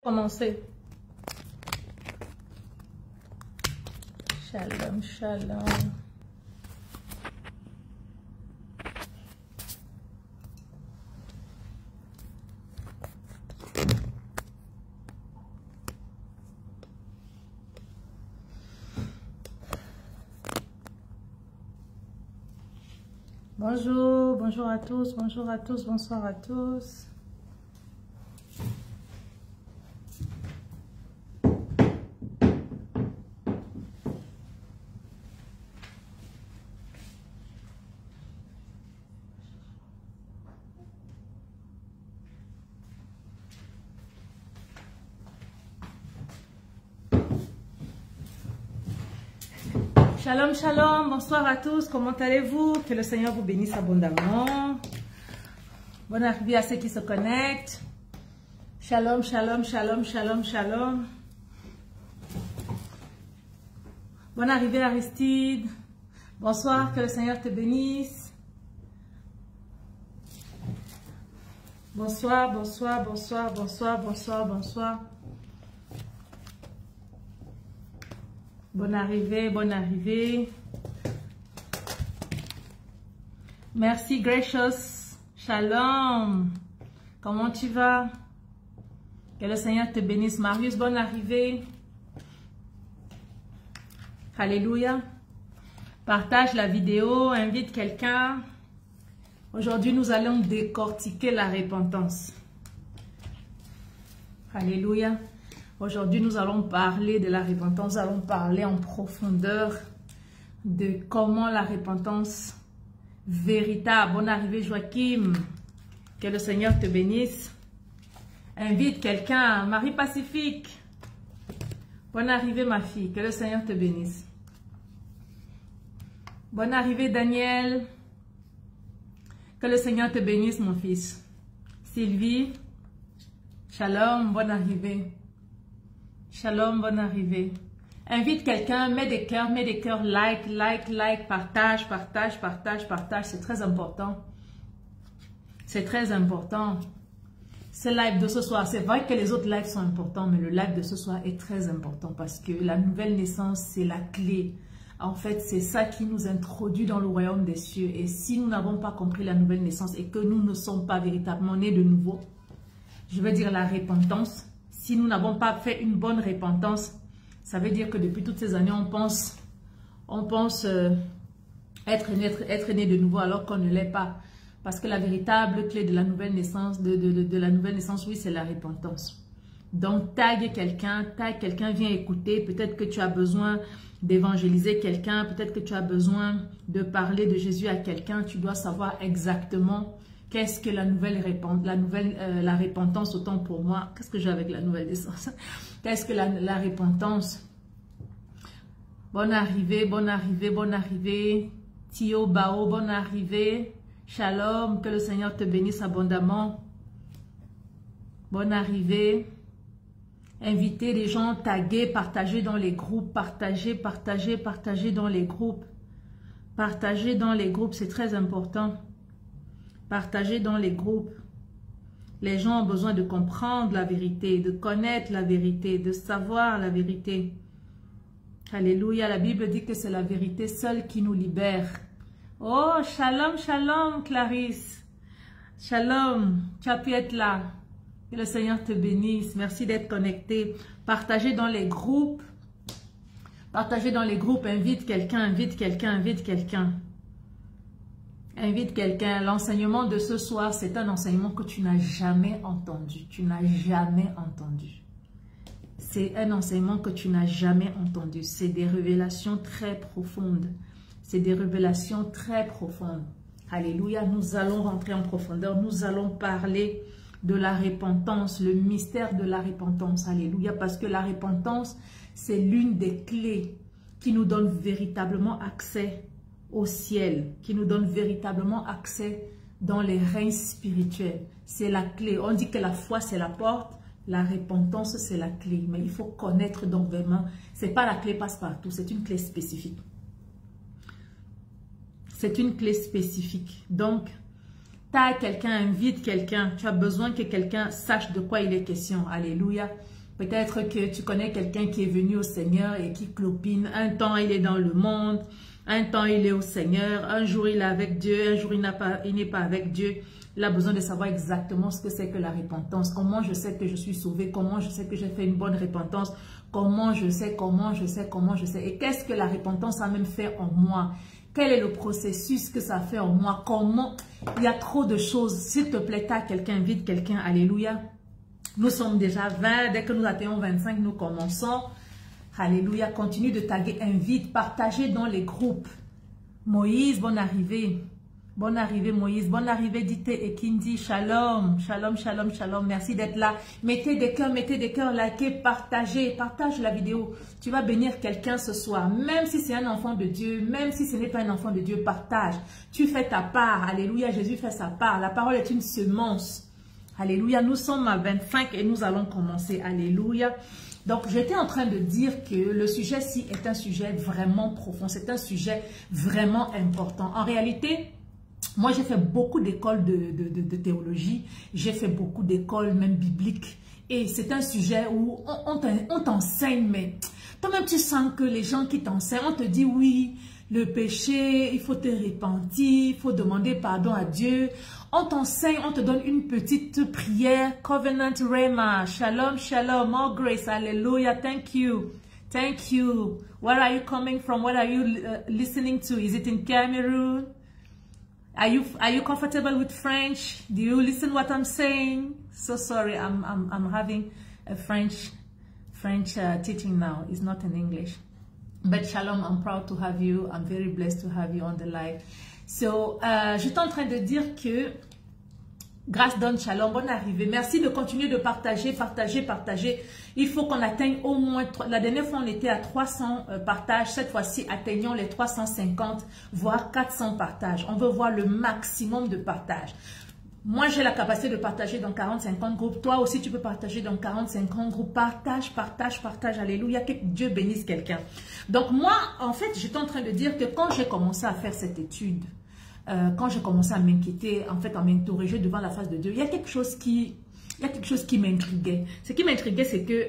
Commencer. Shalom, shalom. Bonjour, bonjour à tous, bonsoir à tous. Shalom, shalom, bonsoir à tous, comment allez-vous? Que le Seigneur vous bénisse abondamment. Bonne arrivée à ceux qui se connectent. Shalom, shalom, shalom, shalom, shalom. Bonne arrivée Aristide. Bonsoir, que le Seigneur te bénisse. Bonsoir, bonsoir, bonsoir, bonsoir, bonsoir, bonsoir. Bonne arrivée, bonne arrivée. Merci, Gracious. Shalom. Comment tu vas? Que le Seigneur te bénisse. Marius, bonne arrivée. Alléluia. Partage la vidéo, invite quelqu'un. Aujourd'hui, nous allons décortiquer la repentance. Alléluia. Aujourd'hui, nous allons parler de la repentance. Nous allons parler en profondeur de comment la repentance véritable. Bonne arrivée, Joachim. Que le Seigneur te bénisse. Invite quelqu'un. Marie Pacifique. Bonne arrivée, ma fille. Que le Seigneur te bénisse. Bonne arrivée, Daniel. Que le Seigneur te bénisse, mon fils. Sylvie. Shalom, bonne arrivée. Shalom, bonne arrivée. Invite quelqu'un, mets des cœurs, like, partage, partage, partage, partage. C'est très important. C'est très important. Ce live de ce soir, c'est vrai que les autres lives sont importants, mais le live de ce soir est très important parce que la nouvelle naissance, c'est la clé. En fait, c'est ça qui nous introduit dans le royaume des cieux. Et si nous n'avons pas compris la nouvelle naissance et que nous ne sommes pas véritablement nés de nouveau, je veux dire la repentance. Si nous n'avons pas fait une bonne repentance, ça veut dire que depuis toutes ces années, on pense être né de nouveau alors qu'on ne l'est pas. Parce que la véritable clé de la nouvelle naissance, oui, c'est la repentance. Donc, tag quelqu'un, viens écouter. Peut-être que tu as besoin d'évangéliser quelqu'un, peut-être que tu as besoin de parler de Jésus à quelqu'un. Tu dois savoir exactement qu'est-ce que la repentance, autant pour moi. Qu'est-ce que j'ai avec la nouvelle naissance? Qu'est-ce que la repentance? Bonne arrivée, bonne arrivée, bonne arrivée. Tio Bao, bonne arrivée. Shalom, que le Seigneur te bénisse abondamment. Bonne arrivée. Invitez les gens, taguer, partager dans les groupes. Partager dans les groupes. Partager dans les groupes, c'est très important. Partager dans les groupes. Les gens ont besoin de comprendre la vérité, de connaître la vérité, de savoir la vérité. Alléluia, la Bible dit que c'est la vérité seule qui nous libère. Oh, shalom, shalom, Clarisse. Shalom, tu as pu être là. Que le Seigneur te bénisse. Merci d'être connecté. Partagez dans les groupes. Partagez dans les groupes. Invite quelqu'un, invite quelqu'un, invite quelqu'un. Invite quelqu'un. L'enseignement de ce soir, c'est un enseignement que tu n'as jamais entendu. Tu n'as jamais entendu. C'est un enseignement que tu n'as jamais entendu. C'est des révélations très profondes. C'est des révélations très profondes. Alléluia. Nous allons rentrer en profondeur. Nous allons parler de la repentance, le mystère de la repentance. Alléluia. Parce que la repentance, c'est l'une des clés qui nous donne véritablement accès au ciel, qui nous donne véritablement accès dans les règnes spirituels. C'est la clé. On dit que la foi, c'est la porte. La repentance, c'est la clé. Mais il faut connaître donc vraiment. C'est pas la clé passe-partout. C'est une clé spécifique. C'est une clé spécifique. Donc, Taille quelqu'un, invite quelqu'un. Tu as besoin que quelqu'un sache de quoi il est question. Alléluia. Peut-être que tu connais quelqu'un qui est venu au Seigneur et qui clopine. Un temps, il est dans le monde. Un temps, il est au Seigneur. Un jour, il est avec Dieu. Un jour, il n'est pas avec Dieu. Il a besoin de savoir exactement ce que c'est que la repentance. Comment je sais que je suis sauvé? Comment je sais que j'ai fait une bonne repentance? Comment je sais? Et qu'est-ce que la repentance a même fait en moi? Quel est le processus que ça fait en moi? Comment? Il y a trop de choses. S'il te plaît, t'as quelqu'un, invite quelqu'un. Alléluia. Nous sommes déjà 20. Dès que nous atteignons 25, nous commençons. Alléluia. Continue de taguer, invite, partagez dans les groupes. Moïse, bonne arrivée. Bonne arrivée Moïse, bonne arrivée Dite et Kindi, shalom, shalom, shalom, shalom, merci d'être là. Mettez des cœurs, likez, partagez, partage la vidéo. Tu vas bénir quelqu'un ce soir, même si c'est un enfant de Dieu, même si ce n'est pas un enfant de Dieu, partage. Tu fais ta part, alléluia, Jésus fait sa part, la parole est une semence. Alléluia, nous sommes à 25 et nous allons commencer, alléluia. Donc, j'étais en train de dire que le sujet-ci est un sujet vraiment profond, c'est un sujet vraiment important. En réalité, moi, j'ai fait beaucoup d'écoles de théologie, j'ai fait beaucoup d'écoles même bibliques et c'est un sujet où on t'enseigne, mais toi-même tu sens que les gens qui t'enseignent, on te dit oui, le péché, il faut te repentir, il faut demander pardon à Dieu. On t'enseigne, on te donne une petite prière, Covenant Rema, Shalom, Shalom, more grace, Hallelujah, thank you. Thank you. Where are you coming from? What are you listening to? Is it in Cameroon? Are you comfortable with French? Do you listen what I'm saying? So sorry, I'm having a French teaching now. It's not in English. But Shalom, I'm proud to have you. I'm very blessed to have you on the live. So, j'étais en train de dire que grâce donne Shalom, bonne arrivée. Merci de continuer de partager. Il faut qu'on atteigne au moins, la dernière fois on était à 300 partages, cette fois-ci atteignons les 350, voire 400 partages. On veut voir le maximum de partages. Moi, j'ai la capacité de partager dans 40-50 groupes. Toi aussi, tu peux partager dans 40-50 groupes. Partage. Alléluia. Que Dieu bénisse quelqu'un. Donc, moi, en fait, j'étais en train de dire que quand j'ai commencé à faire cette étude, quand j'ai commencé à m'inquiéter, en fait, à m'interroger devant la face de Dieu, il y a quelque chose qui m'intriguait. Ce qui m'intriguait, c'est que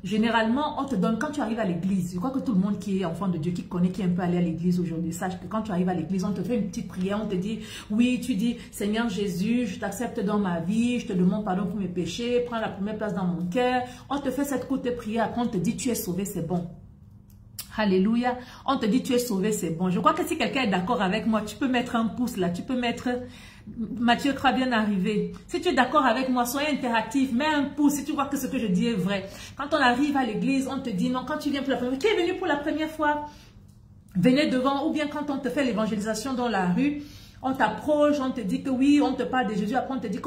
généralement, on te donne, quand tu arrives à l'église, je crois que tout le monde qui est enfant de Dieu, qui connaît, qui est un peu allé à l'église aujourd'hui, sache que quand tu arrives à l'église, on te fait une petite prière, on te dit, oui, tu dis, Seigneur Jésus, je t'accepte dans ma vie, je te demande pardon pour mes péchés, prends la première place dans mon cœur. On te fait cette courte prière, après on te dit, tu es sauvé, c'est bon. Alléluia. On te dit, tu es sauvé, c'est bon. Je crois que si quelqu'un est d'accord avec moi, tu peux mettre un pouce là, tu peux mettre... Mathieu croit bien arrivé. Si tu es d'accord avec moi, soyez interactif, mets un pouce si tu vois que ce que je dis est vrai. Quand on arrive à l'église, on te dit non, quand tu viens pour la première fois, tu es venu pour la première fois, venez devant, ou bien quand on te fait l'évangélisation dans la rue, on t'approche, on te dit que oui, on te parle de Jésus, après on te dit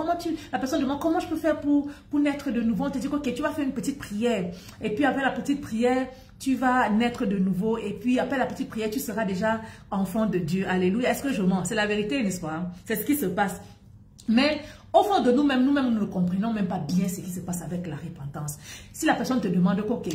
la personne demande comment je peux faire pour naître de nouveau. On te dit ok, tu vas faire une petite prière. Et puis après la petite prière, tu vas naître de nouveau. Et puis après la petite prière, tu seras déjà enfant de Dieu. Alléluia. Est-ce que je mens? C'est la vérité, n'est-ce pas? C'est ce qui se passe. Mais au fond de nous-mêmes, nous ne comprenons même pas bien ce qui se passe avec la repentance. Si la personne te demande, ok,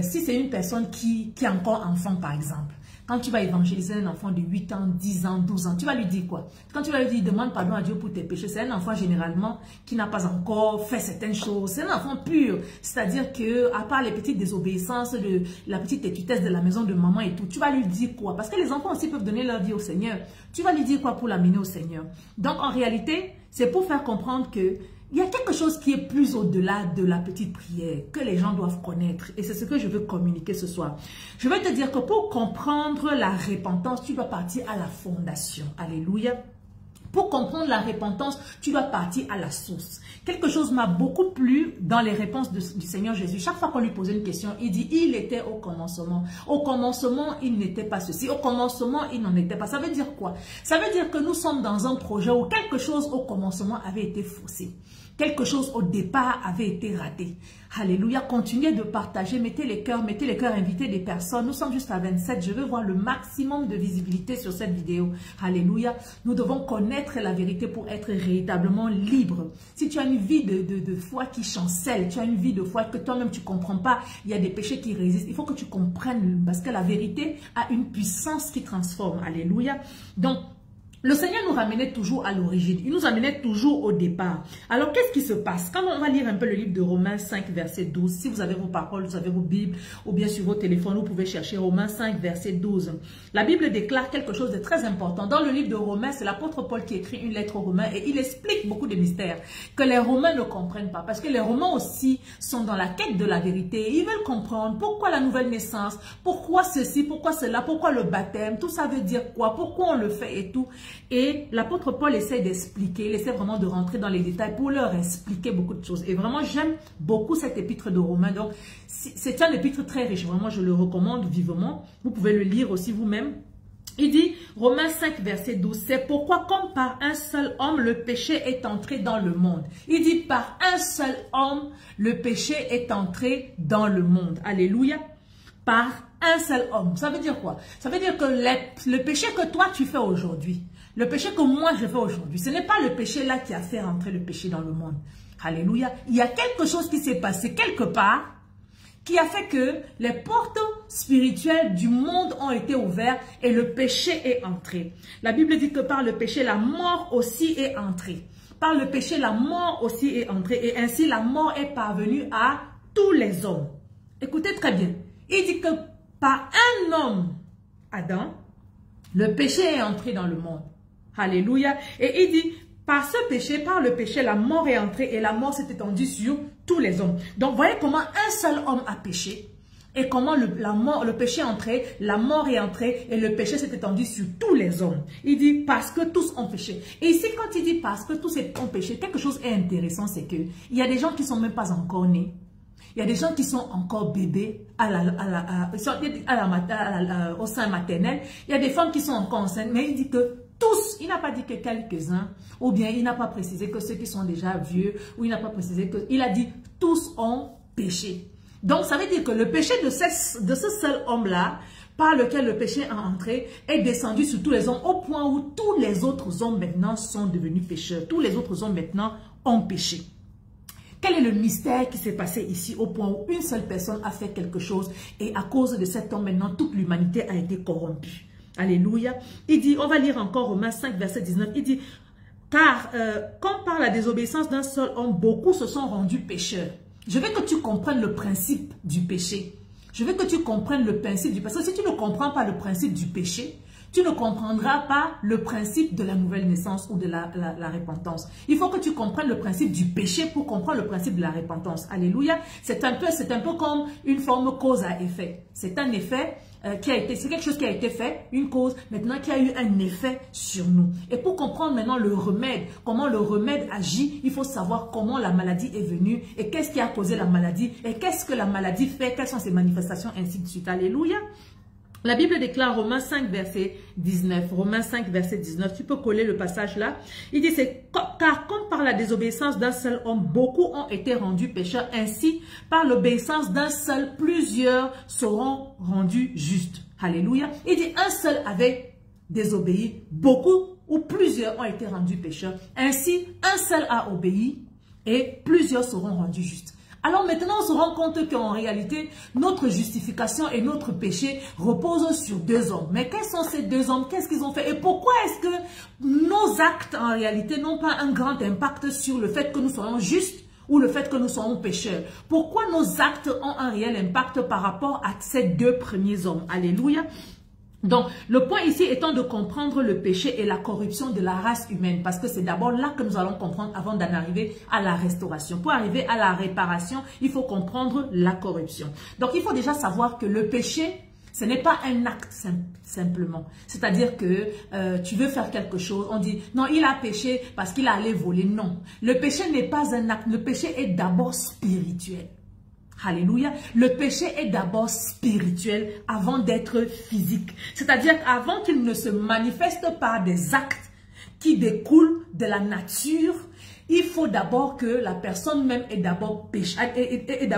si c'est une personne qui est encore enfant par exemple, quand tu vas évangéliser un enfant de 8 ans, 10 ans, 12 ans, tu vas lui dire quoi? Quand tu vas lui dire, demande pardon à Dieu pour tes péchés, c'est un enfant généralement qui n'a pas encore fait certaines choses. C'est un enfant pur. C'est-à-dire que, à part les petites désobéissances, de la petite étuitesse de la maison de maman et tout, tu vas lui dire quoi? Parce que les enfants aussi peuvent donner leur vie au Seigneur. Tu vas lui dire quoi pour l'amener au Seigneur? Donc, en réalité, c'est pour faire comprendre que il y a quelque chose qui est plus au-delà de la petite prière que les gens doivent connaître. Et c'est ce que je veux communiquer ce soir. Je veux te dire que pour comprendre la repentance, tu dois partir à la fondation. Alléluia. Pour comprendre la repentance, tu dois partir à la source. Quelque chose m'a beaucoup plu dans les réponses du Seigneur Jésus. Chaque fois qu'on lui posait une question, il dit, il était au commencement. Au commencement, il n'était pas ceci. Au commencement, il n'en était pas. Ça veut dire quoi? Ça veut dire que nous sommes dans un projet où quelque chose au commencement avait été faussé. Quelque chose au départ avait été raté. Alléluia. Continuez de partager. Mettez les cœurs, invitez des personnes. Nous sommes juste à 27. Je veux voir le maximum de visibilité sur cette vidéo. Alléluia. Nous devons connaître la vérité pour être véritablement libres. Si tu as une vie de foi qui chancelle, tu as une vie de foi que toi-même tu ne comprends pas, il y a des péchés qui résistent. Il faut que tu comprennes parce que la vérité a une puissance qui transforme. Alléluia. Donc, Le Seigneur nous ramenait toujours à l'origine. Il nous amenait toujours au départ. Alors, qu'est-ce qui se passe? Quand on va lire un peu le livre de Romains 5, verset 12, si vous avez vos paroles, vous avez vos Bibles, ou bien sur vos téléphones, vous pouvez chercher Romains 5, verset 12. La Bible déclare quelque chose de très important. Dans le livre de Romains, c'est l'apôtre Paul qui écrit une lettre aux Romains et il explique beaucoup de mystères que les Romains ne comprennent pas. Parce que les Romains aussi sont dans la quête de la vérité. Ils veulent comprendre pourquoi la nouvelle naissance, pourquoi ceci, pourquoi cela, pourquoi le baptême, tout ça veut dire quoi, pourquoi on le fait et tout. Et l'apôtre Paul essaie d'expliquer, il essaie vraiment de rentrer dans les détails pour leur expliquer beaucoup de choses. Et vraiment, j'aime beaucoup cet épître de Romains. Donc, c'est un épître très riche. Vraiment, je le recommande vivement. Vous pouvez le lire aussi vous-même. Il dit, Romains 5, verset 12, c'est pourquoi comme par un seul homme, le péché est entré dans le monde. Il dit, par un seul homme, le péché est entré dans le monde. Alléluia. Par un seul homme. Ça veut dire quoi? Ça veut dire que le péché que toi tu fais aujourd'hui, le péché que moi je fais aujourd'hui, ce n'est pas le péché là qui a fait rentrer le péché dans le monde. Alléluia. Il y a quelque chose qui s'est passé quelque part qui a fait que les portes spirituelles du monde ont été ouvertes et le péché est entré. La Bible dit que par le péché, la mort aussi est entrée. Par le péché, la mort aussi est entrée et ainsi la mort est parvenue à tous les hommes. Écoutez très bien. Il dit que par un homme, Adam, le péché est entré dans le monde. Alléluia. Et il dit, par ce péché, par le péché, la mort est entrée et la mort s'est étendue sur tous les hommes. Donc, voyez comment un seul homme a péché et comment le péché est entré, la mort est entrée et le péché s'est étendu sur tous les hommes. Il dit, parce que tous ont péché. Et ici, quand il dit parce que tous ont péché, quelque chose est intéressant, c'est que il y a des gens qui ne sont même pas encore nés. Il y a des gens qui sont encore bébés au sein maternel. Il y a des femmes qui sont encore enceintes. Mais il dit que tous, il n'a pas dit que quelques-uns, ou bien il n'a pas précisé que ceux qui sont déjà vieux, ou il n'a pas précisé que... Il a dit tous ont péché. Donc ça veut dire que le péché de ce seul homme-là, par lequel le péché a entré, est descendu sur tous les hommes, au point où tous les autres hommes maintenant sont devenus pécheurs. Tous les autres hommes maintenant ont péché. Quel est le mystère qui s'est passé ici au point où une seule personne a fait quelque chose et à cause de cet homme maintenant toute l'humanité a été corrompue? Alléluia. Il dit, on va lire encore Romains 5 verset 19, il dit, car comme par la désobéissance d'un seul homme, beaucoup se sont rendus pécheurs. Je veux que tu comprennes le principe du péché. Je veux que tu comprennes le principe du péché. Parce que si tu ne comprends pas le principe du péché, tu ne comprendras pas le principe de la nouvelle naissance ou de la repentance. Il faut que tu comprennes le principe du péché pour comprendre le principe de la repentance. Alléluia. C'est un peu comme une forme cause à effet. C'est un effet c'est quelque chose qui a été fait, une cause, maintenant qui a eu un effet sur nous. Et pour comprendre maintenant le remède, comment le remède agit, il faut savoir comment la maladie est venue et qu'est-ce qui a causé la maladie et qu'est-ce que la maladie fait, quelles sont ses manifestations, ainsi de suite. Alléluia. La Bible déclare Romains 5 verset 19. Romains 5 verset 19. Tu peux coller le passage là. Il dit, car comme par la désobéissance d'un seul homme, beaucoup ont été rendus pécheurs. Ainsi, par l'obéissance d'un seul, plusieurs seront rendus justes. Alléluia. Il dit, un seul avait désobéi. Beaucoup ou plusieurs ont été rendus pécheurs. Ainsi, un seul a obéi et plusieurs seront rendus justes. Alors maintenant, on se rend compte qu'en réalité, notre justification et notre péché reposent sur deux hommes. Mais quels sont ces deux hommes? Qu'est-ce qu'ils ont fait? Et pourquoi est-ce que nos actes, en réalité, n'ont pas un grand impact sur le fait que nous soyons justes ou le fait que nous soyons pécheurs? Pourquoi nos actes ont un réel impact par rapport à ces deux premiers hommes? Alléluia. Donc, le point ici étant de comprendre le péché et la corruption de la race humaine, parce que c'est d'abord là que nous allons comprendre avant d'en arriver à la restauration. Pour arriver à la réparation, il faut comprendre la corruption. Donc, il faut déjà savoir que le péché, ce n'est pas un acte simplement. C'est-à-dire que tu veux faire quelque chose, on dit non, il a péché parce qu'il a allé voler. Non, le péché n'est pas un acte, le péché est d'abord spirituel. Alléluia. Le péché est d'abord spirituel avant d'être physique. C'est-à-dire qu'avant qu'il ne se manifeste par des actes qui découlent de la nature, il faut d'abord que la personne même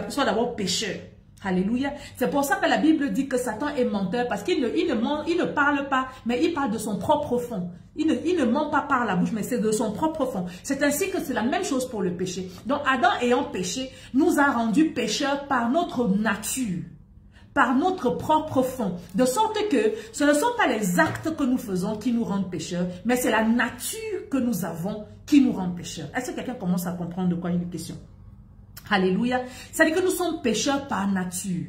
soit d'abord pécheur. Alléluia. C'est pour ça que la Bible dit que Satan est menteur parce qu'il ne parle pas, mais il parle de son propre fond. Il ne ment pas par la bouche, mais c'est de son propre fond. C'est ainsi que c'est la même chose pour le péché. Donc Adam ayant péché, nous a rendus pécheurs par notre nature. par notre propre fond. De sorte que ce ne sont pas les actes que nous faisons qui nous rendent pécheurs, mais c'est la nature que nous avons qui nous rend pécheurs. Est-ce que quelqu'un commence à comprendre de quoi il est question? Alléluia. C'est-à-dire que nous sommes pécheurs par nature.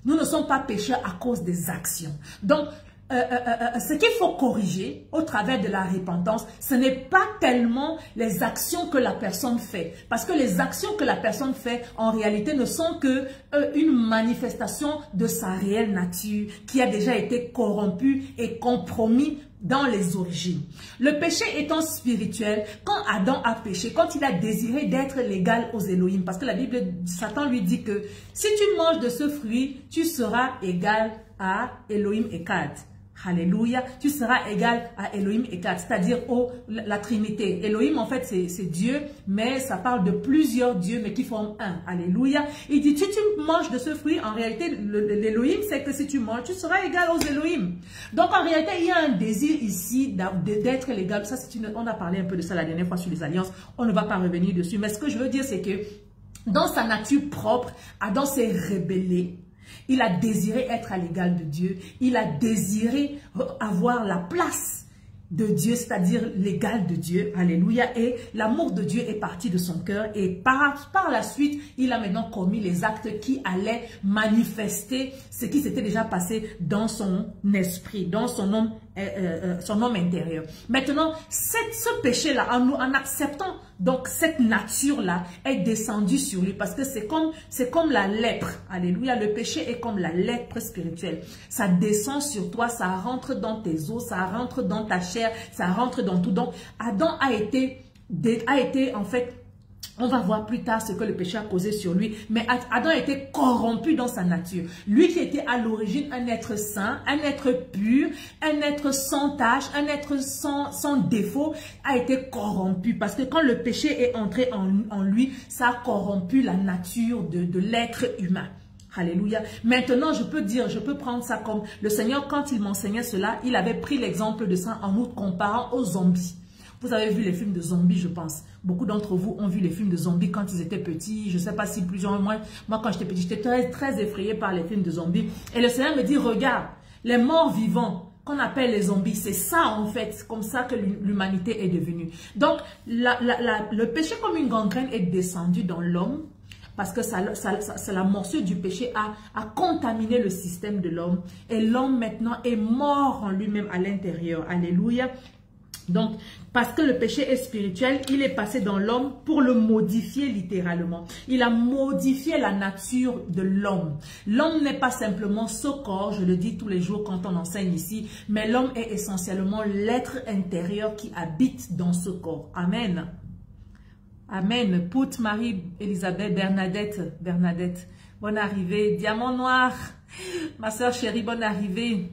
Nous ne sommes pas pécheurs à cause des actions. Donc, ce qu'il faut corriger au travers de la repentance, ce n'est pas tellement les actions que la personne fait. Parce que les actions que la personne fait, en réalité, ne sont que une manifestation de sa réelle nature qui a déjà été corrompue et compromise dans les origines. Le péché étant spirituel, quand Adam a péché, quand il a désiré d'être l'égal aux Elohim, parce que la Bible, Satan lui dit que si tu manges de ce fruit, tu seras égal à Elohim Echad. Alléluia, tu seras égal à Elohim Echad, c'est-à-dire la Trinité. Elohim, en fait, c'est Dieu, mais ça parle de plusieurs dieux, mais qui forment un. Alléluia. Il dit, si tu manges de ce fruit, en réalité, l'Elohim, c'est que si tu manges, tu seras égal aux Elohim. Donc, en réalité, il y a un désir ici d'être l'égal. Ça, on a parlé un peu de ça la dernière fois sur les alliances. On ne va pas revenir dessus. Mais ce que je veux dire, c'est que dans sa nature propre, Adam s'est rebellé. Il a désiré être à l'égal de Dieu. Il a désiré avoir la place de Dieu, c'est-à-dire l'égal de Dieu. Alléluia. Et l'amour de Dieu est parti de son cœur. Et par la suite, il a maintenant commis les actes qui allaient manifester ce qui s'était déjà passé dans son esprit, dans son homme intérieur. Maintenant, ce péché-là, en acceptant donc cette nature-là, est descendue sur lui parce que c'est comme la lèpre. Alléluia. Le péché est comme la lèpre spirituelle. Ça descend sur toi, ça rentre dans tes os, ça rentre dans ta chair, ça rentre dans tout. Donc, Adam a été en fait, on va voir plus tard ce que le péché a causé sur lui. Mais Adam a été corrompu dans sa nature. Lui qui était à l'origine un être saint, un être pur, un être sans tache, un être sans défaut, a été corrompu. Parce que quand le péché est entré en lui, ça a corrompu la nature de l'être humain. Alléluia. Maintenant, je peux prendre ça comme le Seigneur, quand il m'enseignait cela, il avait pris l'exemple de ça en nous comparant aux zombies. Vous avez vu les films de zombies, je pense. Beaucoup d'entre vous ont vu les films de zombies quand ils étaient petits. Je ne sais pas si plusieurs... Moi, quand j'étais petit, j'étais très, très effrayée par les films de zombies. Et le Seigneur me dit, regarde, les morts vivants, qu'on appelle les zombies, c'est ça en fait, comme ça que l'humanité est devenue. Donc, le péché comme une gangrène est descendu dans l'homme. Parce que la morsure du péché a contaminé le système de l'homme. Et l'homme maintenant est mort en lui-même à l'intérieur. Alléluia. Donc, parce que le péché est spirituel, il est passé dans l'homme pour le modifier littéralement. Il a modifié la nature de l'homme. L'homme n'est pas simplement ce corps, je le dis tous les jours quand on enseigne ici, mais l'homme est essentiellement l'être intérieur qui habite dans ce corps. Amen. Amen. Pout, Marie, Elisabeth, Bernadette, bonne arrivée. Diamant noir, ma soeur chérie, bonne arrivée.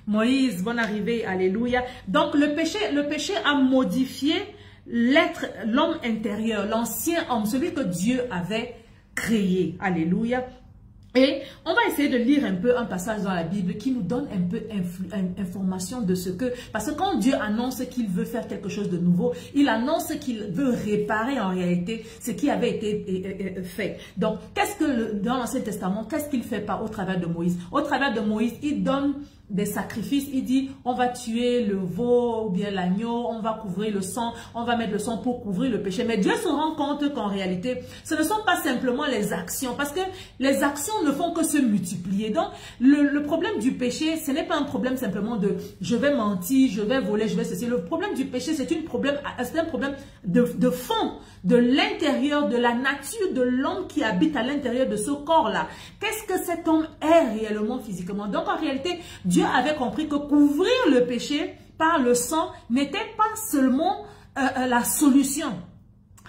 Moïse, bonne arrivée, alléluia. Donc le péché a modifié l'homme intérieur, l'ancien homme, celui que Dieu avait créé, alléluia. Et on va essayer de lire un peu un passage dans la Bible qui nous donne un peu information de ce que... Parce que quand Dieu annonce qu'il veut faire quelque chose de nouveau, il annonce qu'il veut réparer en réalité ce qui avait été fait. Donc, qu'est-ce que dans l'Ancien Testament, qu'est-ce qu'il fait pas au travers de Moïse? Au travers de Moïse, il donne des sacrifices, il dit on va tuer le veau ou bien l'agneau, on va couvrir le sang, on va mettre le sang pour couvrir le péché. Mais Dieu se rend compte qu'en réalité, ce ne sont pas simplement les actions, parce que les actions ne font que se multiplier. Donc, le problème du péché, ce n'est pas un problème simplement de je vais mentir, je vais voler, je vais ceci. Le problème du péché, c'est un problème de fond, de l'intérieur, de la nature de l'homme qui habite à l'intérieur de ce corps-là. Qu'est-ce que cet homme est réellement physiquement? Donc, en réalité, Dieu avait compris que couvrir le péché par le sang n'était pas seulement la solution.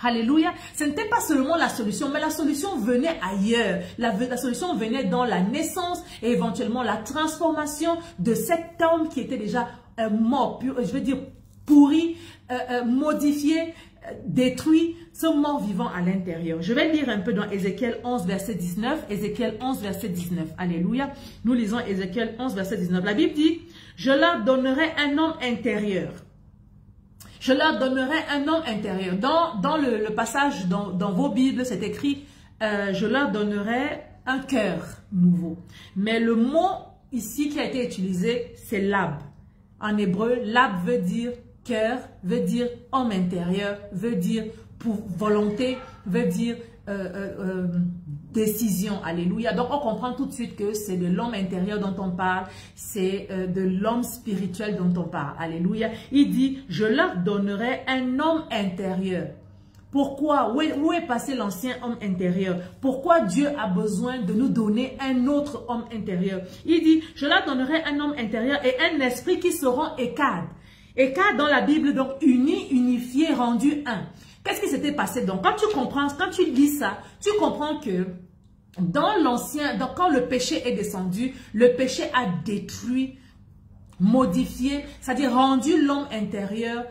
Alléluia. Ce n'était pas seulement la solution, mais la solution venait ailleurs. La solution venait dans la naissance et éventuellement la transformation de cet homme qui était déjà mort, je veux dire pourri, modifié, détruit, ce mort vivant à l'intérieur. Je vais lire un peu dans Ézéchiel 11, verset 19. Ézéchiel 11, verset 19. Alléluia. Nous lisons Ézéchiel 11, verset 19. La Bible dit, je leur donnerai un homme intérieur. Je leur donnerai un homme intérieur. Dans le passage, dans vos Bibles, c'est écrit, je leur donnerai un cœur nouveau. Mais le mot ici qui a été utilisé, c'est lab. En hébreu, lab veut dire cœur, veut dire homme intérieur, veut dire pour volonté, veut dire décision. Alléluia. Donc on comprend tout de suite que c'est de l'homme intérieur dont on parle, c'est de l'homme spirituel dont on parle. Alléluia. Il dit, je leur donnerai un homme intérieur. Pourquoi? Où est passé l'ancien homme intérieur? Pourquoi Dieu a besoin de nous donner un autre homme intérieur? Il dit, je leur donnerai un homme intérieur et un esprit qui seront écades. Écades dans la Bible, donc unis, unifiés, rendus un. Qu'est-ce qui s'était passé? Donc quand tu comprends, quand tu lis ça, tu comprends que dans l'ancien, quand le péché est descendu, le péché a détruit, modifié, c'est-à-dire rendu l'homme intérieur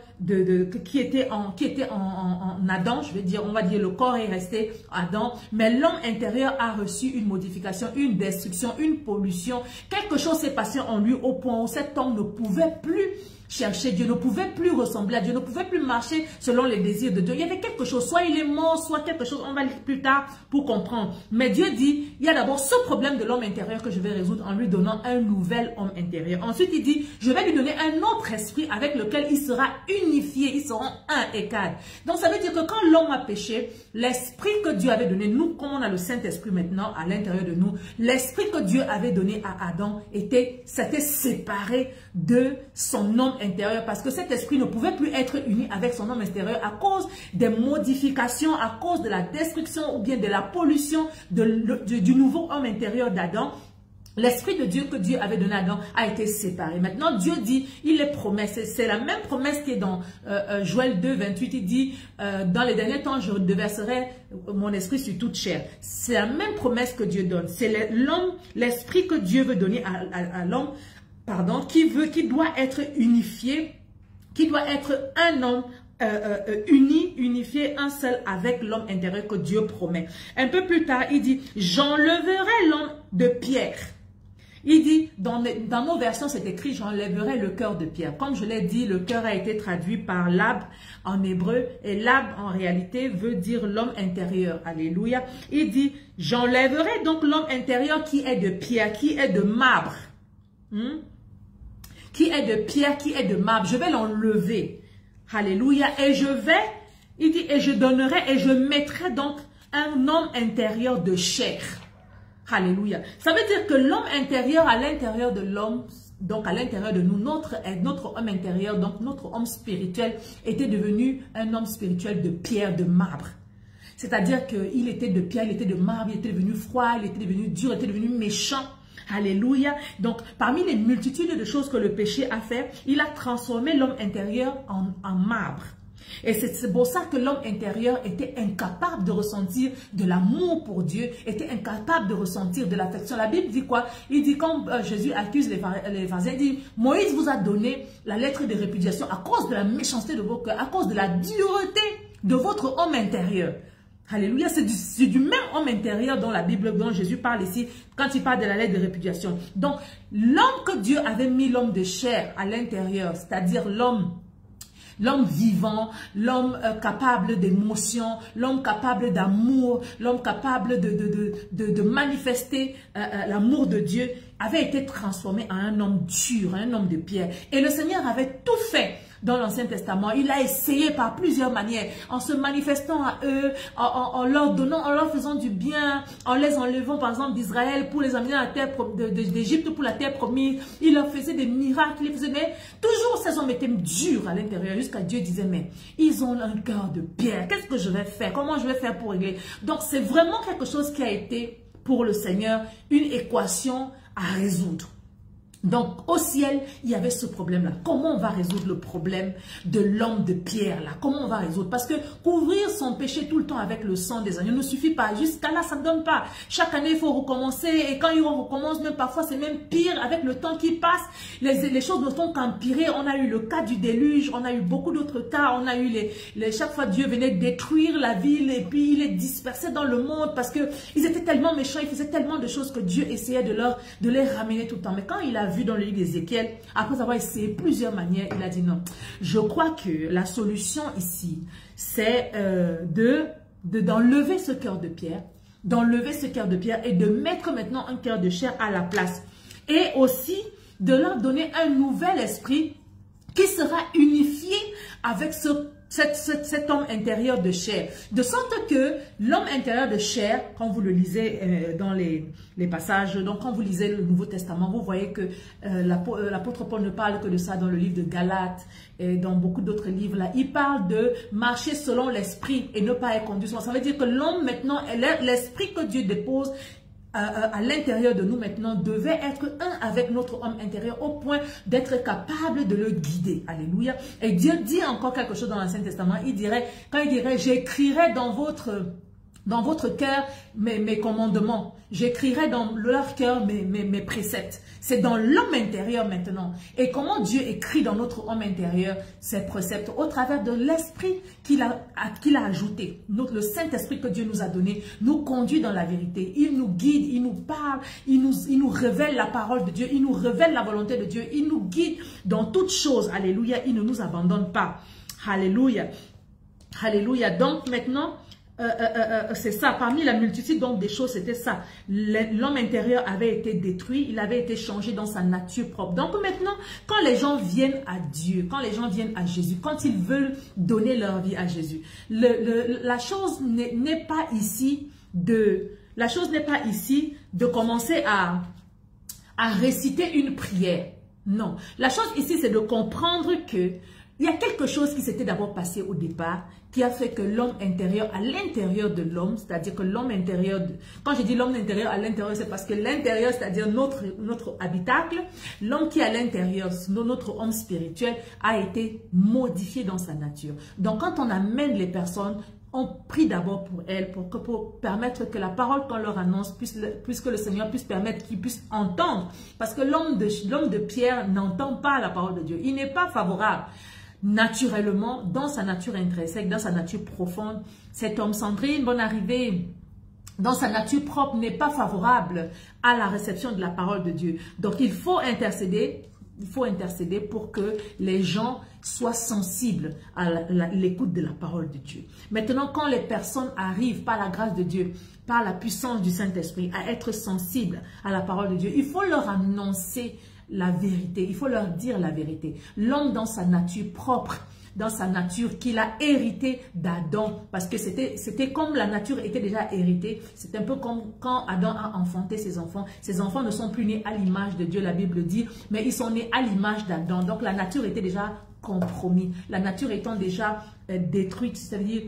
qui était en Adam, je veux dire, on va dire le corps est resté Adam, mais l'homme intérieur a reçu une modification, une destruction, une pollution. Quelque chose s'est passé en lui au point où cet homme ne pouvait plus chercher Dieu, ne pouvait plus ressembler à Dieu, ne pouvait plus marcher selon les désirs de Dieu. Il y avait quelque chose, soit il est mort, soit quelque chose, on va lire plus tard pour comprendre. Mais Dieu dit, il y a d'abord ce problème de l'homme intérieur que je vais résoudre en lui donnant un nouvel homme intérieur. Ensuite, il dit, je vais lui donner un autre esprit avec lequel il sera unifié, ils seront un et quatre. Donc ça veut dire que quand l'homme a péché, l'esprit que Dieu avait donné, nous, comme on a le Saint-Esprit maintenant à l'intérieur de nous, l'esprit que Dieu avait donné à Adam s'était séparé de son homme intérieur parce que cet esprit ne pouvait plus être uni avec son homme extérieur à cause des modifications, à cause de la destruction ou bien de la pollution du nouveau homme intérieur d'Adam. L'esprit de Dieu que Dieu avait donné à Adam a été séparé. Maintenant, Dieu dit, il est promesse. C'est la même promesse qui est dans Joël 2, 28. Il dit, dans les derniers temps, je déverserai mon esprit sur toute chair. C'est la même promesse que Dieu donne. C'est l'esprit que Dieu veut donner à l'homme, pardon, qui doit être unifié, qui doit être un homme unifié, un seul avec l'homme intérieur que Dieu promet. Un peu plus tard, il dit, j'enlèverai l'homme de pierre. Il dit, dans nos versions, c'est écrit, j'enlèverai le cœur de pierre. Comme je l'ai dit, le cœur a été traduit par lab en hébreu. Et lab, en réalité, veut dire l'homme intérieur. Alléluia. Il dit, j'enlèverai donc l'homme intérieur qui est de pierre, qui est de marbre. Qui est de pierre, qui est de marbre. Je vais l'enlever. Alléluia. Et il dit, et je donnerai, et je mettrai donc un homme intérieur de chair. Alléluia. Ça veut dire que l'homme intérieur à l'intérieur de l'homme, donc à l'intérieur de nous, notre homme intérieur, donc notre homme spirituel, était devenu un homme spirituel de pierre, de marbre. C'est-à-dire qu'il était de pierre, il était de marbre, il était devenu froid, il était devenu dur, il était devenu méchant. Alléluia. Donc, parmi les multitudes de choses que le péché a fait, il a transformé l'homme intérieur en marbre. Et c'est pour ça que l'homme intérieur était incapable de ressentir de l'amour pour Dieu, était incapable de ressentir de l'affection. La Bible dit quoi? Il dit, quand Jésus accuse les pharisiens, il dit, Moïse vous a donné la lettre de répudiation à cause de la méchanceté de vos cœurs, à cause de la dureté de votre homme intérieur. Alléluia, c'est du même homme intérieur dont la Bible, dont Jésus parle ici, quand il parle de la lettre de répudiation. Donc, l'homme que Dieu avait mis, l'homme de chair à l'intérieur, c'est-à-dire l'homme vivant, l'homme capable d'émotion, l'homme capable d'amour, l'homme capable de manifester l'amour de Dieu, avait été transformé en un homme dur, un homme de pierre. Et le Seigneur avait tout fait dans l'Ancien Testament. Il a essayé par plusieurs manières, en se manifestant à eux, en leur donnant, en leur faisant du bien, en les enlevant par exemple d'Israël pour les amener à la terre d'Égypte pour la terre promise. Il leur faisait des miracles, mais toujours ces hommes étaient durs à l'intérieur, jusqu'à Dieu disait, mais ils ont un cœur de pierre, qu'est-ce que je vais faire? Comment je vais faire pour régler? Donc c'est vraiment quelque chose qui a été pour le Seigneur une équation à résoudre. Donc, au ciel, il y avait ce problème-là. Comment on va résoudre le problème de l'homme de pierre, là? Comment on va résoudre? Parce que couvrir son péché tout le temps avec le sang des agneaux ne suffit pas. Jusqu'à là, ça ne donne pas. Chaque année, il faut recommencer. Et quand on recommence, même parfois, c'est même pire. Avec le temps qui passe, les choses ne font qu'empirer. On a eu le cas du déluge. On a eu beaucoup d'autres cas. On a eu chaque fois, Dieu venait détruire la ville. Et puis, il les dispersait dans le monde. Parce qu'ils étaient tellement méchants. Ils faisaient tellement de choses que Dieu essayait de les ramener tout le temps. Mais quand il a vu dans le livre d'Ézéchiel, après avoir essayé plusieurs manières, il a dit non. Je crois que la solution ici, c'est d'enlever ce cœur de pierre, d'enlever ce cœur de pierre et de mettre maintenant un cœur de chair à la place. Et aussi de leur donner un nouvel esprit qui sera unifié avec cet homme intérieur de chair. De sorte que l'homme intérieur de chair, quand vous le lisez dans les passages, donc quand vous lisez le Nouveau Testament, vous voyez que l'apôtre Paul ne parle que de ça dans le livre de Galates et dans beaucoup d'autres livres. Là, il parle de marcher selon l'esprit et ne pas être conduit. Ça veut dire que l'homme maintenant, l'esprit que Dieu dépose à l'intérieur de nous maintenant devait être un avec notre homme intérieur au point d'être capable de le guider. Alléluia. Et Dieu dit encore quelque chose dans l'Ancien Testament. Quand il dirait, j'écrirai dans votre cœur mes commandements. J'écrirai dans leur cœur mes préceptes. C'est dans l'homme intérieur maintenant. Et comment Dieu écrit dans notre homme intérieur ses préceptes? Au travers de l'esprit qu'il a ajouté. Le Saint-Esprit que Dieu nous a donné nous conduit dans la vérité. Il nous guide, il nous parle, il nous révèle la parole de Dieu, il nous révèle la volonté de Dieu, il nous guide dans toutes choses. Alléluia, il ne nous abandonne pas. Alléluia. Alléluia. Donc maintenant, c'est ça, parmi la multitude donc des choses, c'était ça. L'homme intérieur avait été détruit, il avait été changé dans sa nature propre. Donc maintenant, quand les gens viennent à Dieu, quand les gens viennent à Jésus, quand ils veulent donner leur vie à Jésus, la chose n'est pas ici de commencer à réciter une prière. Non, la chose ici, c'est de comprendre que il y a quelque chose qui s'était d'abord passé au départ, qui a fait que l'homme intérieur, à l'intérieur de l'homme, c'est-à-dire que l'homme intérieur, quand je dis l'homme intérieur à l'intérieur, c'est parce que l'intérieur, c'est-à-dire notre habitacle, l'homme qui est à l'intérieur, notre homme spirituel, a été modifié dans sa nature. Donc quand on amène les personnes, on prie d'abord pour elles, pour permettre que la parole qu'on leur annonce, puisque le Seigneur puisse permettre qu'ils puissent entendre. Parce que l'homme de pierre n'entend pas la parole de Dieu. Il n'est pas favorable. Naturellement, dans sa nature intrinsèque, dans sa nature profonde, cet homme Sandrine, bonne arrivée, dans sa nature propre, n'est pas favorable à la réception de la parole de Dieu. Donc, il faut intercéder pour que les gens soient sensibles à l'écoute de la parole de Dieu. Maintenant, quand les personnes arrivent par la grâce de Dieu, par la puissance du Saint-Esprit, à être sensibles à la parole de Dieu, il faut leur annoncer la vérité, il faut leur dire la vérité. L'homme dans sa nature propre, dans sa nature qu'il a hérité d'Adam, parce que c'était comme la nature était déjà héritée, c'est un peu comme quand Adam a enfanté ses enfants ne sont plus nés à l'image de Dieu, la Bible dit, mais ils sont nés à l'image d'Adam, donc la nature était déjà compromise, la nature étant déjà détruite, c'est-à-dire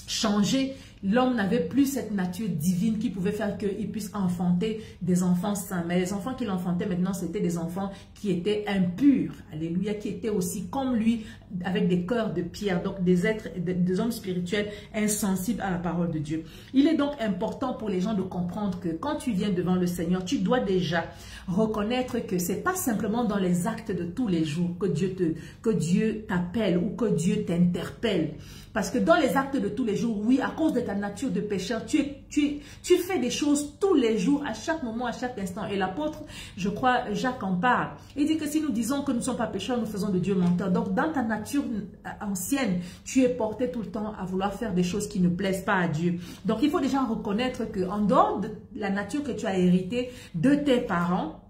changée. L'homme n'avait plus cette nature divine qui pouvait faire qu'il puisse enfanter des enfants saints. Mais les enfants qu'il enfantait maintenant, c'était des enfants qui étaient impurs. Alléluia, qui étaient aussi comme lui, avec des cœurs de pierre. Donc des êtres, des hommes spirituels insensibles à la parole de Dieu. Il est donc important pour les gens de comprendre que quand tu viens devant le Seigneur, tu dois déjà reconnaître que c'est pas simplement dans les actes de tous les jours que Dieu t'appelle ou que Dieu t'interpelle. Parce que dans les actes de tous les jours, oui, à cause de ta nature de pécheur, tu fais des choses tous les jours, à chaque moment, à chaque instant. Et l'apôtre, je crois, Jacques en parle. Il dit que si nous disons que nous ne sommes pas pécheurs, nous faisons de Dieu menteur. Donc, dans ta nature ancienne, tu es porté tout le temps à vouloir faire des choses qui ne plaisent pas à Dieu. Donc, il faut déjà reconnaître qu'en dehors de la nature que tu as héritée de tes parents,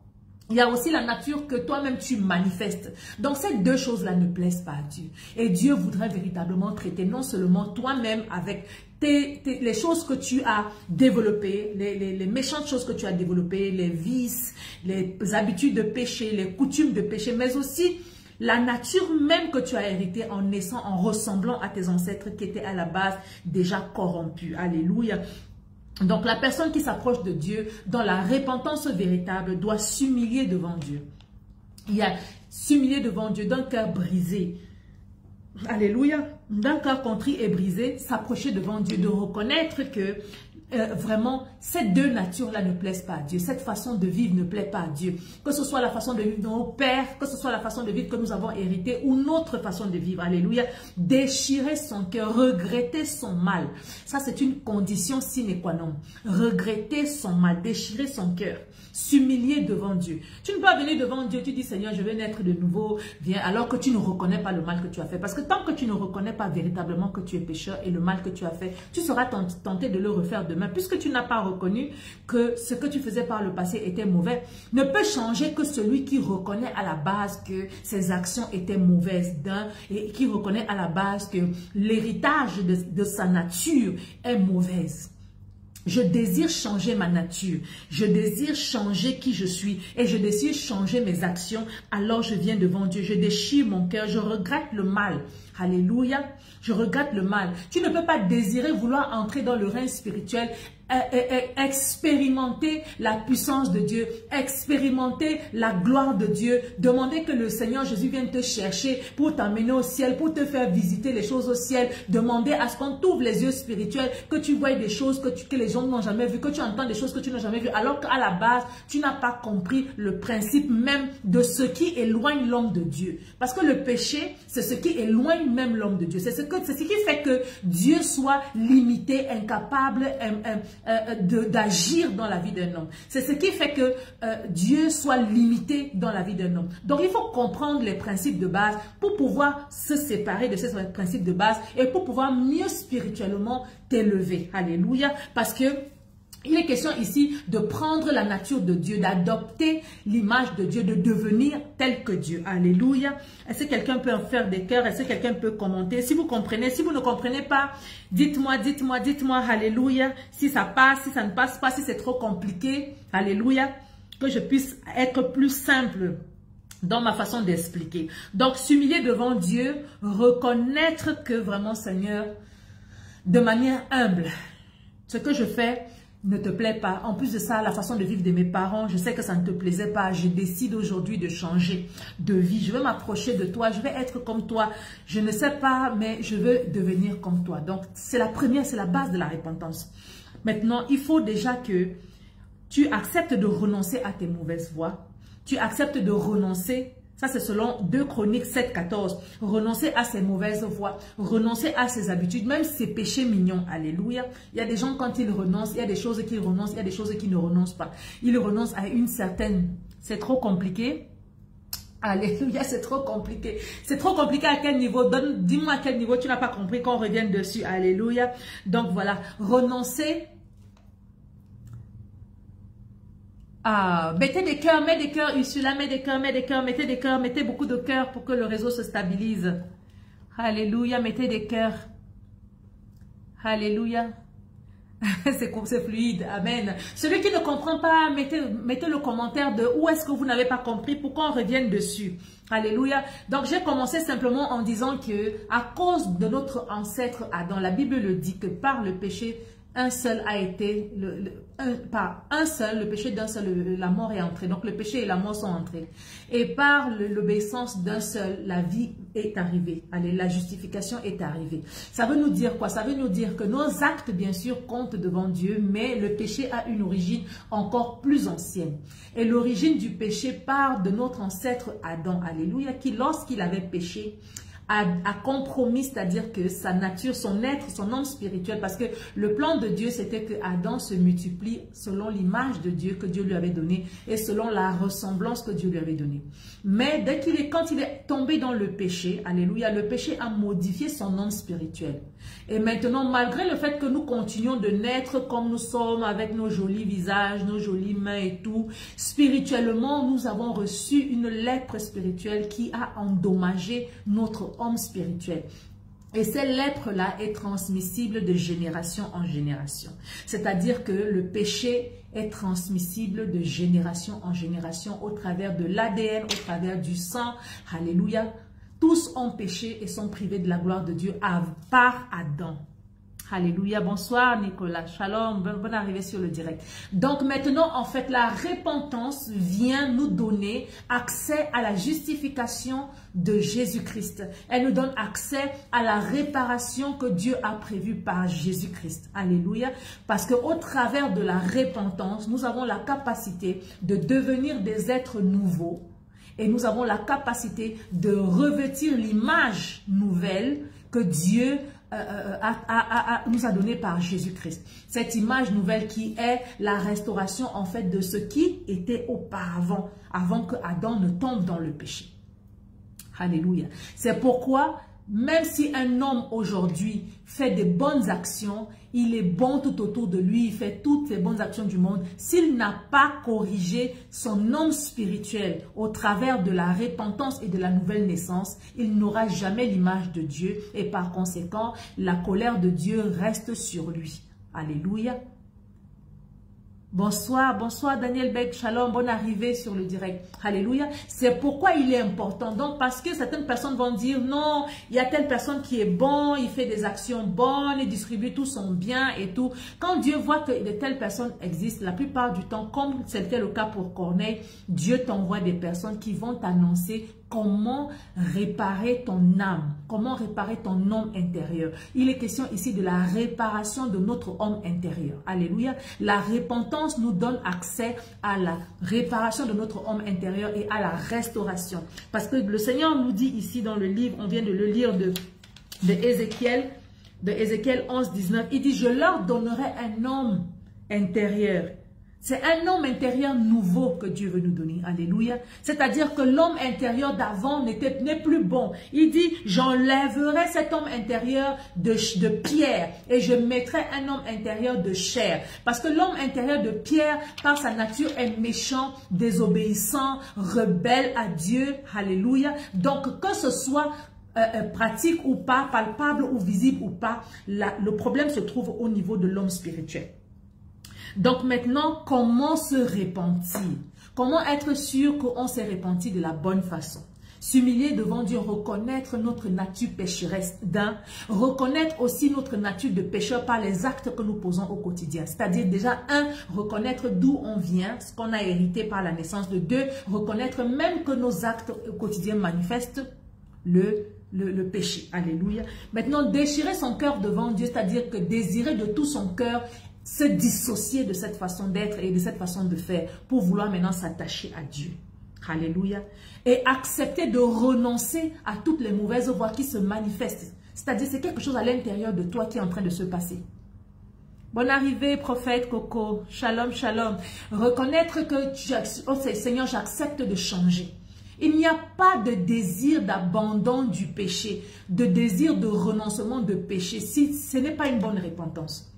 il y a aussi la nature que toi-même tu manifestes. Donc ces deux choses-là ne plaisent pas à Dieu. Et Dieu voudrait véritablement traiter non seulement toi-même avec les choses que tu as développées, les méchantes choses que tu as développées, les vices, les habitudes de péché, les coutumes de péché, mais aussi la nature même que tu as héritée en naissant, en ressemblant à tes ancêtres qui étaient à la base déjà corrompus. Alléluia. Donc la personne qui s'approche de Dieu dans la repentance véritable doit s'humilier devant Dieu. Il y a s'humilier devant Dieu d'un cœur brisé. Alléluia. D'un cœur contrit et brisé, s'approcher devant Dieu, de reconnaître que vraiment, ces deux natures-là ne plaisent pas à Dieu. Cette façon de vivre ne plaît pas à Dieu. Que ce soit la façon de vivre de nos pères, que ce soit la façon de vivre que nous avons hérité ou notre façon de vivre. Alléluia. Déchirer son cœur, regretter son mal. Ça, c'est une condition sine qua non. Regretter son mal, déchirer son cœur. S'humilier devant Dieu. Tu ne peux pas venir devant Dieu, tu dis Seigneur, je veux naître de nouveau, viens, alors que tu ne reconnais pas le mal que tu as fait. Parce que tant que tu ne reconnais pas véritablement que tu es pécheur et le mal que tu as fait, tu seras tenté de le refaire demain. lendemain, puisque tu n'as pas reconnu que ce que tu faisais par le passé était mauvais, ne peut changer que celui qui reconnaît à la base que ses actions étaient mauvaises et qui reconnaît à la base que l'héritage de sa nature est mauvaise. Je désire changer ma nature, je désire changer qui je suis et je désire changer mes actions. Alors je viens devant Dieu, je déchire mon cœur, je regrette le mal. Alléluia, je regrette le mal. Tu ne peux pas désirer vouloir entrer dans le règne spirituel, expérimenter la puissance de Dieu, expérimenter la gloire de Dieu, demander que le Seigneur Jésus vienne te chercher pour t'amener au ciel, pour te faire visiter les choses au ciel, demander à ce qu'on t'ouvre les yeux spirituels, que tu vois des choses que les gens n'ont jamais vues, que tu entends des choses que tu n'as jamais vues, alors qu'à la base, tu n'as pas compris le principe même de ce qui éloigne l'homme de Dieu. Parce que le péché, c'est ce qui éloigne même l'homme de Dieu. C'est ce qui fait que Dieu soit limité, incapable, d'agir dans la vie d'un homme. C'est ce qui fait que Dieu soit limité dans la vie d'un homme. Donc il faut comprendre les principes de base pour pouvoir se séparer de ces principes de base et pour pouvoir mieux spirituellement t'élever. Alléluia. Parce que il est question ici de prendre la nature de Dieu, d'adopter l'image de Dieu, de devenir tel que Dieu. Alléluia. Est-ce que quelqu'un peut en faire des cœurs? Est-ce que quelqu'un peut commenter? Si vous comprenez, si vous ne comprenez pas, dites-moi, dites-moi, dites-moi, alléluia. Si ça passe, si ça ne passe pas, si c'est trop compliqué, alléluia. Que je puisse être plus simple dans ma façon d'expliquer. Donc, s'humilier devant Dieu, reconnaître que vraiment, Seigneur, de manière humble, ce que je fais ne te plaît pas. En plus de ça, la façon de vivre de mes parents, je sais que ça ne te plaisait pas. Je décide aujourd'hui de changer de vie. Je veux m'approcher de toi. Je vais être comme toi. Je ne sais pas, mais je veux devenir comme toi. Donc, c'est la première, c'est la base de la repentance. Maintenant, il faut déjà que tu acceptes de renoncer à tes mauvaises voies. Tu acceptes de renoncer. Ça, c'est selon 2 Chroniques 7, 14. Renoncer à ses mauvaises voies, renoncer à ses habitudes, même ses péchés mignons. Alléluia. Il y a des gens, quand ils renoncent, il y a des choses qu'ils renoncent, il y a des choses qu'ils ne renoncent pas. Ils renoncent à une certaine... C'est trop compliqué. Alléluia, c'est trop compliqué. C'est trop compliqué à quel niveau? Dis-moi à quel niveau tu n'as pas compris qu'on revienne dessus. Alléluia. Donc voilà, renoncer... mettez des cœurs, mets des cœurs, Ursula, mets des cœurs, mettez beaucoup de cœurs pour que le réseau se stabilise. Alléluia, mettez des cœurs. Alléluia. C'est fluide, amen. Celui qui ne comprend pas, mettez le commentaire de où est-ce que vous n'avez pas compris, pour qu'on revienne dessus. Alléluia. Donc j'ai commencé simplement en disant que à cause de notre ancêtre Adam, la Bible le dit que par le péché, un seul a été, par un seul, le péché d'un seul, la mort est entrée. Donc le péché et la mort sont entrés. Et par l'obéissance d'un seul, la vie est arrivée. Allez, la justification est arrivée. Ça veut nous dire quoi? Ça veut nous dire que nos actes, bien sûr, comptent devant Dieu, mais le péché a une origine encore plus ancienne. Et l'origine du péché part de notre ancêtre Adam, alléluia, qui lorsqu'il avait péché, a compromis, c'est-à-dire que sa nature, son être, son homme spirituel, parce que le plan de Dieu, c'était que Adam se multiplie selon l'image de Dieu que Dieu lui avait donnée et selon la ressemblance que Dieu lui avait donnée. Mais quand il est tombé dans le péché, alléluia, le péché a modifié son homme spirituel. Et maintenant, malgré le fait que nous continuons de naître comme nous sommes, avec nos jolis visages, nos jolies mains et tout, spirituellement, nous avons reçu une lèpre spirituelle qui a endommagé notre homme spirituel. Et cette lèpre-là est transmissible de génération en génération. C'est-à-dire que le péché est transmissible de génération en génération au travers de l'ADN, au travers du sang. Alléluia. Tous ont péché et sont privés de la gloire de Dieu à part Adam. Alléluia, bonsoir Nicolas, shalom, bonne arrivée sur le direct. Donc maintenant, en fait, la repentance vient nous donner accès à la justification de Jésus-Christ. Elle nous donne accès à la réparation que Dieu a prévue par Jésus-Christ. Alléluia, parce qu'au travers de la repentance, nous avons la capacité de devenir des êtres nouveaux et nous avons la capacité de revêtir l'image nouvelle que Dieu nous a donné par Jésus-Christ. Cette image nouvelle qui est la restauration en fait de ce qui était auparavant, avant que Adam ne tombe dans le péché. Alléluia. C'est pourquoi même si un homme aujourd'hui fait des bonnes actions, il est bon tout autour de lui, il fait toutes les bonnes actions du monde. S'il n'a pas corrigé son homme spirituel au travers de la repentance et de la nouvelle naissance, il n'aura jamais l'image de Dieu et par conséquent, la colère de Dieu reste sur lui. Alléluia. Bonsoir, bonsoir Daniel Beck, shalom, bonne arrivée sur le direct. Alléluia. C'est pourquoi il est important. Donc, parce que certaines personnes vont dire, non, il y a telle personne qui est bon, il fait des actions bonnes, il distribue tout son bien et tout. Quand Dieu voit que de telles personnes existent, la plupart du temps, comme c'était le cas pour Corneille, Dieu t'envoie des personnes qui vont t'annoncer comment réparer ton âme, comment réparer ton homme intérieur. Il est question ici de la réparation de notre homme intérieur. Alléluia. La repentance nous donne accès à la réparation de notre homme intérieur et à la restauration. Parce que le Seigneur nous dit ici dans le livre, on vient de le lire de Ézéchiel 11, 19, il dit, je leur donnerai un homme intérieur. C'est un homme intérieur nouveau que Dieu veut nous donner. Alléluia. C'est-à-dire que l'homme intérieur d'avant n'est plus bon. Il dit, j'enlèverai cet homme intérieur de pierre et je mettrai un homme intérieur de chair. Parce que l'homme intérieur de pierre, par sa nature, est méchant, désobéissant, rebelle à Dieu. Alléluia. Donc, que ce soit pratique ou pas, palpable ou visible ou pas, le problème se trouve au niveau de l'homme spirituel. Donc maintenant, comment se repentir? Comment être sûr qu'on s'est repenti de la bonne façon? S'humilier devant Dieu, reconnaître notre nature pécheresse d'un, reconnaître aussi notre nature de pécheur par les actes que nous posons au quotidien. C'est-à-dire déjà, un, reconnaître d'où on vient, ce qu'on a hérité par la naissance. De deux, reconnaître même que nos actes quotidiens manifestent le péché. Alléluia. Maintenant, déchirer son cœur devant Dieu, c'est-à-dire que désirer de tout son cœur se dissocier de cette façon d'être et de cette façon de faire pour vouloir maintenant s'attacher à Dieu. Alléluia. Et accepter de renoncer à toutes les mauvaises voies qui se manifestent. C'est-à-dire c'est quelque chose à l'intérieur de toi qui est en train de se passer. Bonne arrivée, prophète Coco. Shalom, shalom. Reconnaître que, oh Seigneur, j'accepte de changer. Il n'y a pas de désir d'abandon du péché, de désir de renoncement de péché, si ce n'est pas une bonne repentance.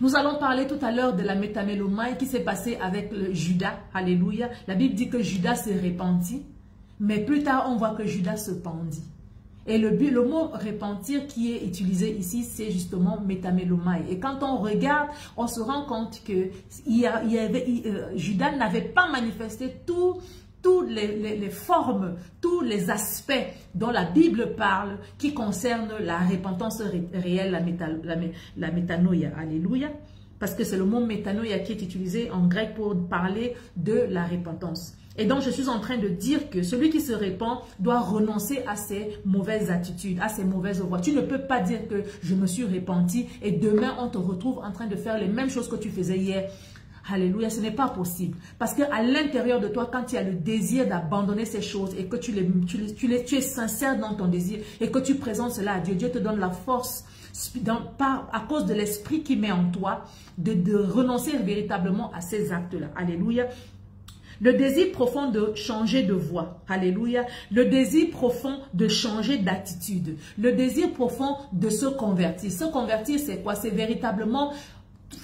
Nous allons parler tout à l'heure de la métamélomanie qui s'est passée avec Judas. Alléluia. La Bible dit que Judas s'est repenti, mais plus tard on voit que Judas se pendit. Et le mot repentir qui est utilisé ici, c'est justement métamélomai. Et quand on regarde, on se rend compte que Judas n'avait pas manifesté toutes les formes, tous les aspects dont la Bible parle qui concernent la repentance réelle, la métanoïa. Alléluia. Parce que c'est le mot métanoïa qui est utilisé en grec pour parler de la repentance. Et donc, je suis en train de dire que celui qui se repent doit renoncer à ses mauvaises attitudes, à ses mauvaises voies. Tu ne peux pas dire que je me suis repenti et demain, on te retrouve en train de faire les mêmes choses que tu faisais hier. Alléluia, ce n'est pas possible. Parce qu'à l'intérieur de toi, quand tu as le désir d'abandonner ces choses et que tu es sincère dans ton désir et que tu présentes cela à Dieu, Dieu te donne la force à cause de l'esprit qui met en toi de renoncer véritablement à ces actes-là. Alléluia. Le désir profond de changer de voie. Alléluia. Le désir profond de changer d'attitude. Le désir profond de se convertir. Se convertir, c'est quoi? C'est véritablement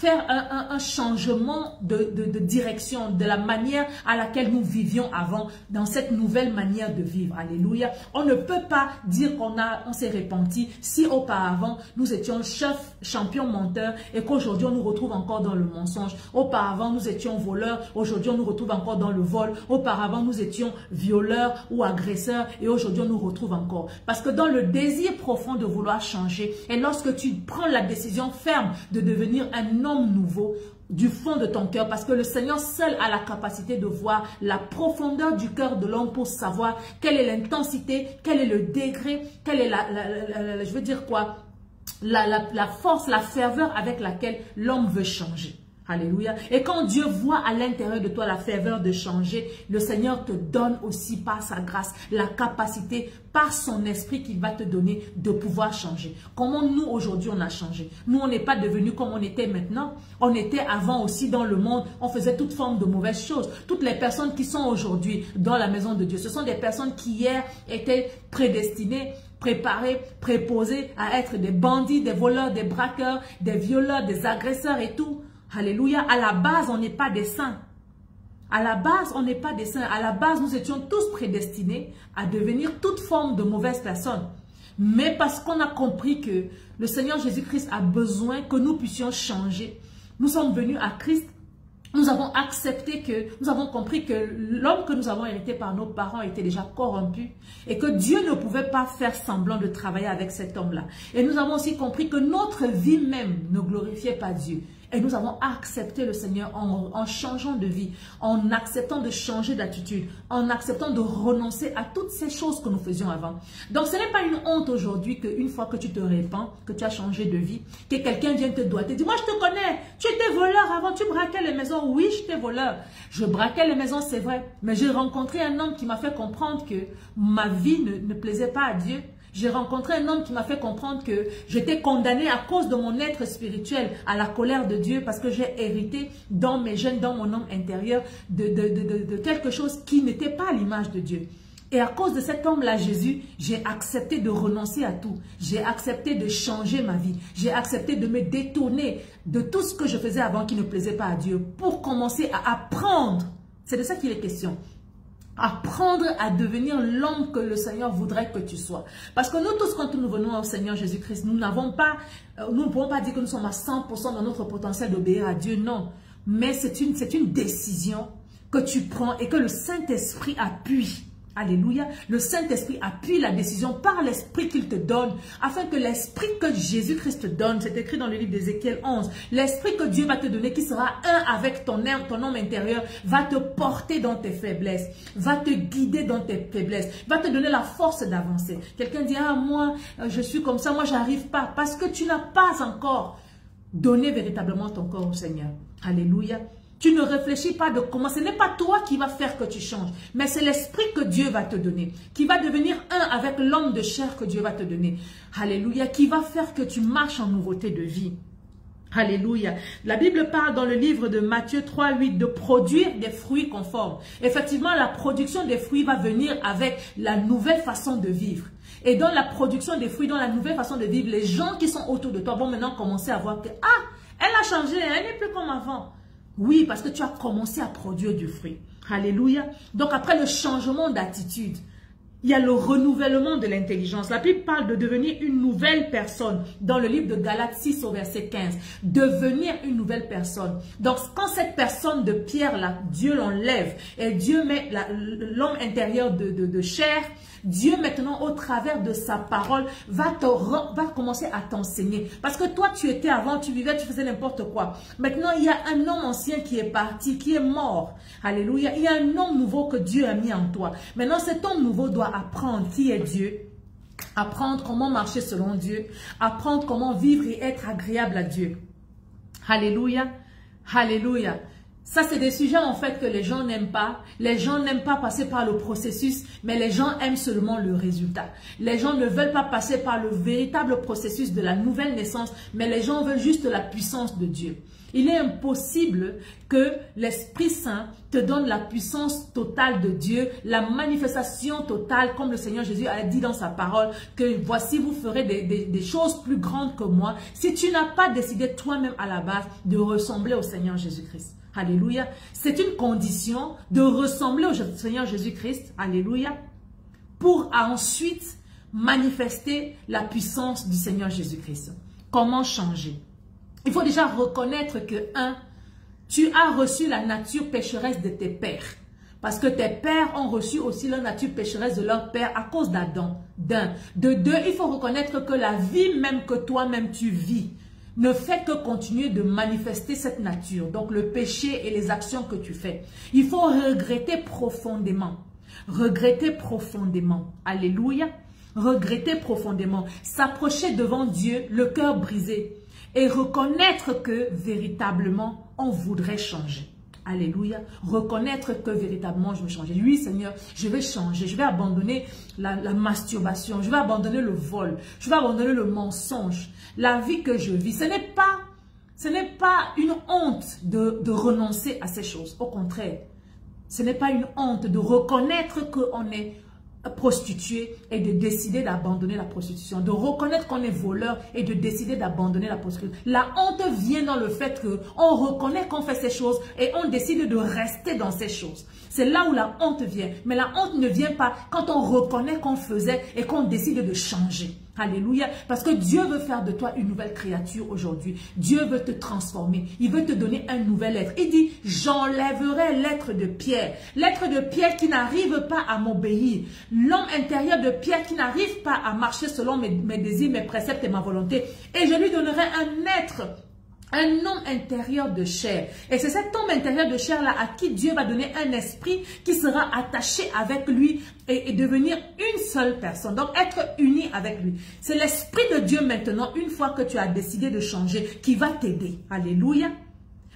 faire un changement de direction, de la manière à laquelle nous vivions avant, dans cette nouvelle manière de vivre. Alléluia. On ne peut pas dire qu'on s'est repenti si auparavant nous étions chefs, champions, menteurs et qu'aujourd'hui on nous retrouve encore dans le mensonge. Auparavant nous étions voleurs, aujourd'hui on nous retrouve encore dans le vol. Auparavant nous étions violeurs ou agresseurs et aujourd'hui on nous retrouve encore. Parce que dans le désir profond de vouloir changer et lorsque tu prends la décision ferme de devenir un homme nouveau du fond de ton cœur, parce que le Seigneur seul a la capacité de voir la profondeur du cœur de l'homme pour savoir quelle est l'intensité, quel est le degré, quelle est la force, la ferveur avec laquelle l'homme veut changer. Alléluia. Et quand Dieu voit à l'intérieur de toi la ferveur de changer, le Seigneur te donne aussi par sa grâce la capacité, par son esprit qu'il va te donner de pouvoir changer. Comment nous aujourd'hui on a changé? Nous on n'est pas devenus comme on était maintenant. On était avant aussi dans le monde, on faisait toute forme de mauvaises choses. Toutes les personnes qui sont aujourd'hui dans la maison de Dieu, ce sont des personnes qui hier étaient prédestinées, préparés, préposés à être des bandits, des voleurs, des braqueurs, des violeurs, des agresseurs et tout. Alléluia. À la base, on n'est pas des saints. À la base, on n'est pas des saints. À la base, nous étions tous prédestinés à devenir toute forme de mauvaises personnes. Mais parce qu'on a compris que le Seigneur Jésus-Christ a besoin que nous puissions changer, nous sommes venus à Christ. Nous avons accepté que, nous avons compris que l'homme que nous avons hérité par nos parents était déjà corrompu et que Dieu ne pouvait pas faire semblant de travailler avec cet homme-là. Et nous avons aussi compris que notre vie même ne glorifiait pas Dieu. Et nous avons accepté le Seigneur en changeant de vie, en acceptant de changer d'attitude, en acceptant de renoncer à toutes ces choses que nous faisions avant. Donc ce n'est pas une honte aujourd'hui qu'une fois que tu te répands, que tu as changé de vie, que quelqu'un vienne te doiter, dis moi je te connais, tu étais voleur avant, tu braquais les maisons. Oui, j'étais voleur, je braquais les maisons, c'est vrai, mais j'ai rencontré un homme qui m'a fait comprendre que ma vie ne plaisait pas à Dieu. J'ai rencontré un homme qui m'a fait comprendre que j'étais condamnée à cause de mon être spirituel à la colère de Dieu parce que j'ai hérité dans mes gènes, dans mon homme intérieur de quelque chose qui n'était pas à l'image de Dieu. Et à cause de cet homme-là, Jésus, j'ai accepté de renoncer à tout. J'ai accepté de changer ma vie. J'ai accepté de me détourner de tout ce que je faisais avant qui ne plaisait pas à Dieu pour commencer à apprendre. C'est de ça qu'il est question. Apprendre à devenir l'homme que le Seigneur voudrait que tu sois. Parce que nous tous, quand nous venons au Seigneur Jésus-Christ, nous ne pouvons pas dire que nous sommes à 100% dans notre potentiel d'obéir à Dieu, non. Mais c'est une décision que tu prends et que le Saint-Esprit appuie. Alléluia. Le Saint-Esprit appuie la décision par l'Esprit qu'il te donne, afin que l'Esprit que Jésus-Christ te donne, c'est écrit dans le livre d'Ézéchiel 11, l'Esprit que Dieu va te donner, qui sera un avec ton homme intérieur, va te porter dans tes faiblesses, va te guider dans tes faiblesses, va te donner la force d'avancer. Quelqu'un dit, ah moi, je suis comme ça, moi j'arrive pas, parce que tu n'as pas encore donné véritablement ton corps au Seigneur. Alléluia. Tu ne réfléchis pas de comment, ce n'est pas toi qui va faire que tu changes, mais c'est l'esprit que Dieu va te donner, qui va devenir un avec l'homme de chair que Dieu va te donner. Alléluia, qui va faire que tu marches en nouveauté de vie. Alléluia. La Bible parle dans le livre de Matthieu 3:8 de produire des fruits conformes. Effectivement, la production des fruits va venir avec la nouvelle façon de vivre. Et dans la production des fruits, dans la nouvelle façon de vivre, les gens qui sont autour de toi vont maintenant commencer à voir que, ah, elle a changé, elle n'est plus comme avant. Oui, parce que tu as commencé à produire du fruit. Alléluia. Donc après le changement d'attitude, il y a le renouvellement de l'intelligence. La Bible parle de devenir une nouvelle personne. Dans le livre de Galates 6 au verset 15. Devenir une nouvelle personne. Donc quand cette personne de pierre-là, Dieu l'enlève et Dieu met l'homme intérieur de chair, Dieu maintenant au travers de sa parole va commencer à t'enseigner. Parce que toi tu étais avant, tu vivais, tu faisais n'importe quoi. Maintenant il y a un homme ancien qui est parti, qui est mort. Alléluia. Il y a un homme nouveau que Dieu a mis en toi. Maintenant cet homme nouveau doit apprendre qui est Dieu. Apprendre comment marcher selon Dieu. Apprendre comment vivre et être agréable à Dieu. Alléluia. Alléluia. Ça, c'est des sujets en fait que les gens n'aiment pas. Les gens n'aiment pas passer par le processus, mais les gens aiment seulement le résultat. Les gens ne veulent pas passer par le véritable processus de la nouvelle naissance, mais les gens veulent juste la puissance de Dieu. Il est impossible que l'Esprit Saint te donne la puissance totale de Dieu, la manifestation totale, comme le Seigneur Jésus a dit dans sa parole, que voici vous ferez des choses plus grandes que moi, si tu n'as pas décidé toi-même à la base de ressembler au Seigneur Jésus-Christ. Alléluia. C'est une condition de ressembler au Seigneur Jésus-Christ. Alléluia. Pour ensuite manifester la puissance du Seigneur Jésus-Christ. Comment changer? Il faut déjà reconnaître que, tu as reçu la nature pécheresse de tes pères. Parce que tes pères ont reçu aussi la nature pécheresse de leur père à cause d'Adam. De deux, il faut reconnaître que la vie même que toi-même tu vis ne fait que continuer de manifester cette nature. Donc le péché et les actions que tu fais. Il faut regretter profondément. Regretter profondément. Alléluia. Regretter profondément. S'approcher devant Dieu, le cœur brisé. et reconnaître que véritablement on voudrait changer. Alléluia. Reconnaître que véritablement je veux changer. Oui, Seigneur, je vais changer. Je vais abandonner la masturbation. Je vais abandonner le vol. Je vais abandonner le mensonge. La vie que je vis, ce n'est pas une honte de renoncer à ces choses. Au contraire, ce n'est pas une honte de reconnaître qu'on est prostituée et de décider d'abandonner la prostitution, de reconnaître qu'on est voleur et de décider d'abandonner la prostitution. La honte vient dans le fait qu'on reconnaît qu'on fait ces choses et on décide de rester dans ces choses. C'est là où la honte vient. Mais la honte ne vient pas quand on reconnaît qu'on faisait et qu'on décide de changer. Alléluia. Parce que Dieu veut faire de toi une nouvelle créature aujourd'hui. Dieu veut te transformer. Il veut te donner un nouvel être. Il dit, j'enlèverai l'être de Pierre. L'être de Pierre qui n'arrive pas à m'obéir. L'homme intérieur de Pierre qui n'arrive pas à marcher selon mes désirs, mes préceptes et ma volonté. Et je lui donnerai un être, un homme intérieur de chair. Et c'est cet homme intérieur de chair-là à qui Dieu va donner un esprit qui sera attaché avec lui et devenir une seule personne. Donc, être uni avec lui. C'est l'esprit de Dieu maintenant, une fois que tu as décidé de changer, qui va t'aider. Alléluia.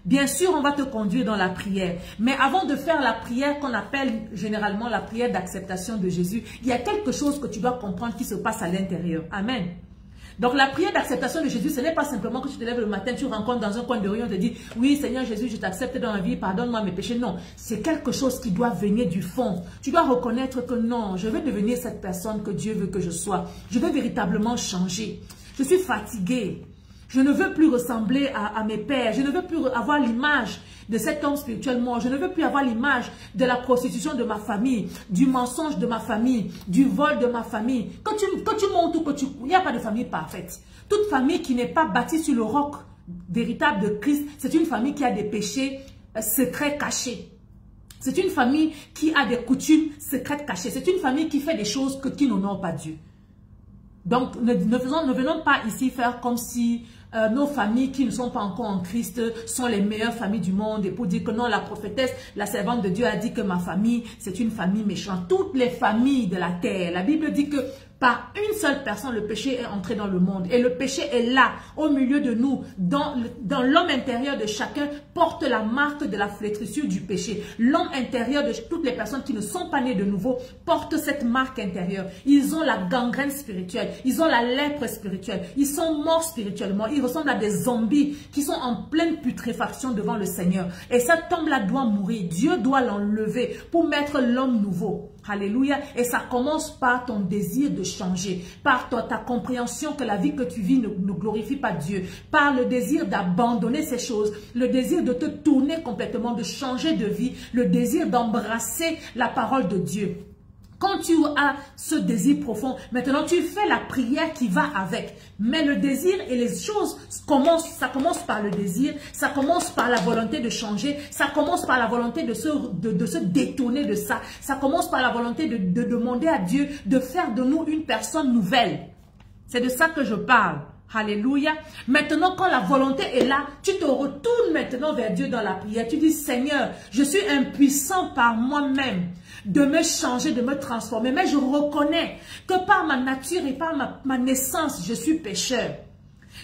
Bien sûr, on va te conduire dans la prière. Mais avant de faire la prière qu'on appelle généralement la prière d'acceptation de Jésus, il y a quelque chose que tu dois comprendre qui se passe à l'intérieur. Amen. Donc la prière d'acceptation de Jésus, ce n'est pas simplement que tu te lèves le matin, tu rencontres dans un coin de rue, on te dit, oui Seigneur Jésus, je t'accepte dans ma vie, pardonne-moi mes péchés. Non, c'est quelque chose qui doit venir du fond. Tu dois reconnaître que non, je veux devenir cette personne que Dieu veut que je sois. Je veux véritablement changer. Je suis fatiguée. Je ne veux plus ressembler à mes pères. Je ne veux plus avoir l'image de cet homme spirituel mort. Je ne veux plus avoir l'image de la prostitution de ma famille, du mensonge de ma famille, du vol de ma famille. Quand tu montes ou que tu... Il n'y a pas de famille parfaite. Toute famille qui n'est pas bâtie sur le roc véritable de Christ, c'est une famille qui a des péchés secrets cachés. C'est une famille qui a des coutumes secrètes cachées. C'est une famille qui fait des choses qui n'honorent pas Dieu. Donc, ne venons pas ici faire comme si nos familles qui ne sont pas encore en Christ sont les meilleures familles du monde et pour dire que non, la prophétesse, la servante de Dieu a dit que ma famille, c'est une famille méchante. Toutes les familles de la terre, la Bible dit que par une seule personne, le péché est entré dans le monde. Et le péché est là, au milieu de nous, dans l'homme intérieur de chacun, porte la marque de la flétrissure du péché. L'homme intérieur de toutes les personnes qui ne sont pas nées de nouveau porte cette marque intérieure. Ils ont la gangrène spirituelle, ils ont la lèpre spirituelle, ils sont morts spirituellement, ils ressemblent à des zombies qui sont en pleine putréfaction devant le Seigneur. Et cet homme-là doit mourir. Dieu doit l'enlever pour mettre l'homme nouveau. Alléluia. Et ça commence par ton désir de changer, par ta compréhension que la vie que tu vis ne glorifie pas Dieu, par le désir d'abandonner ces choses, le désir de te tourner complètement, de changer de vie, le désir d'embrasser la parole de Dieu. Quand tu as ce désir profond, maintenant tu fais la prière qui va avec. Mais le désir et les choses ça commence par le désir, ça commence par la volonté de changer, ça commence par la volonté de se détourner de ça, ça commence par la volonté de demander à Dieu de faire de nous une personne nouvelle. C'est de ça que je parle. Alléluia. Maintenant, quand la volonté est là, tu te retournes maintenant vers Dieu dans la prière. Tu dis, Seigneur, je suis impuissant par moi-même de me changer, de me transformer. Mais je reconnais que par ma nature et par ma naissance, je suis pécheur.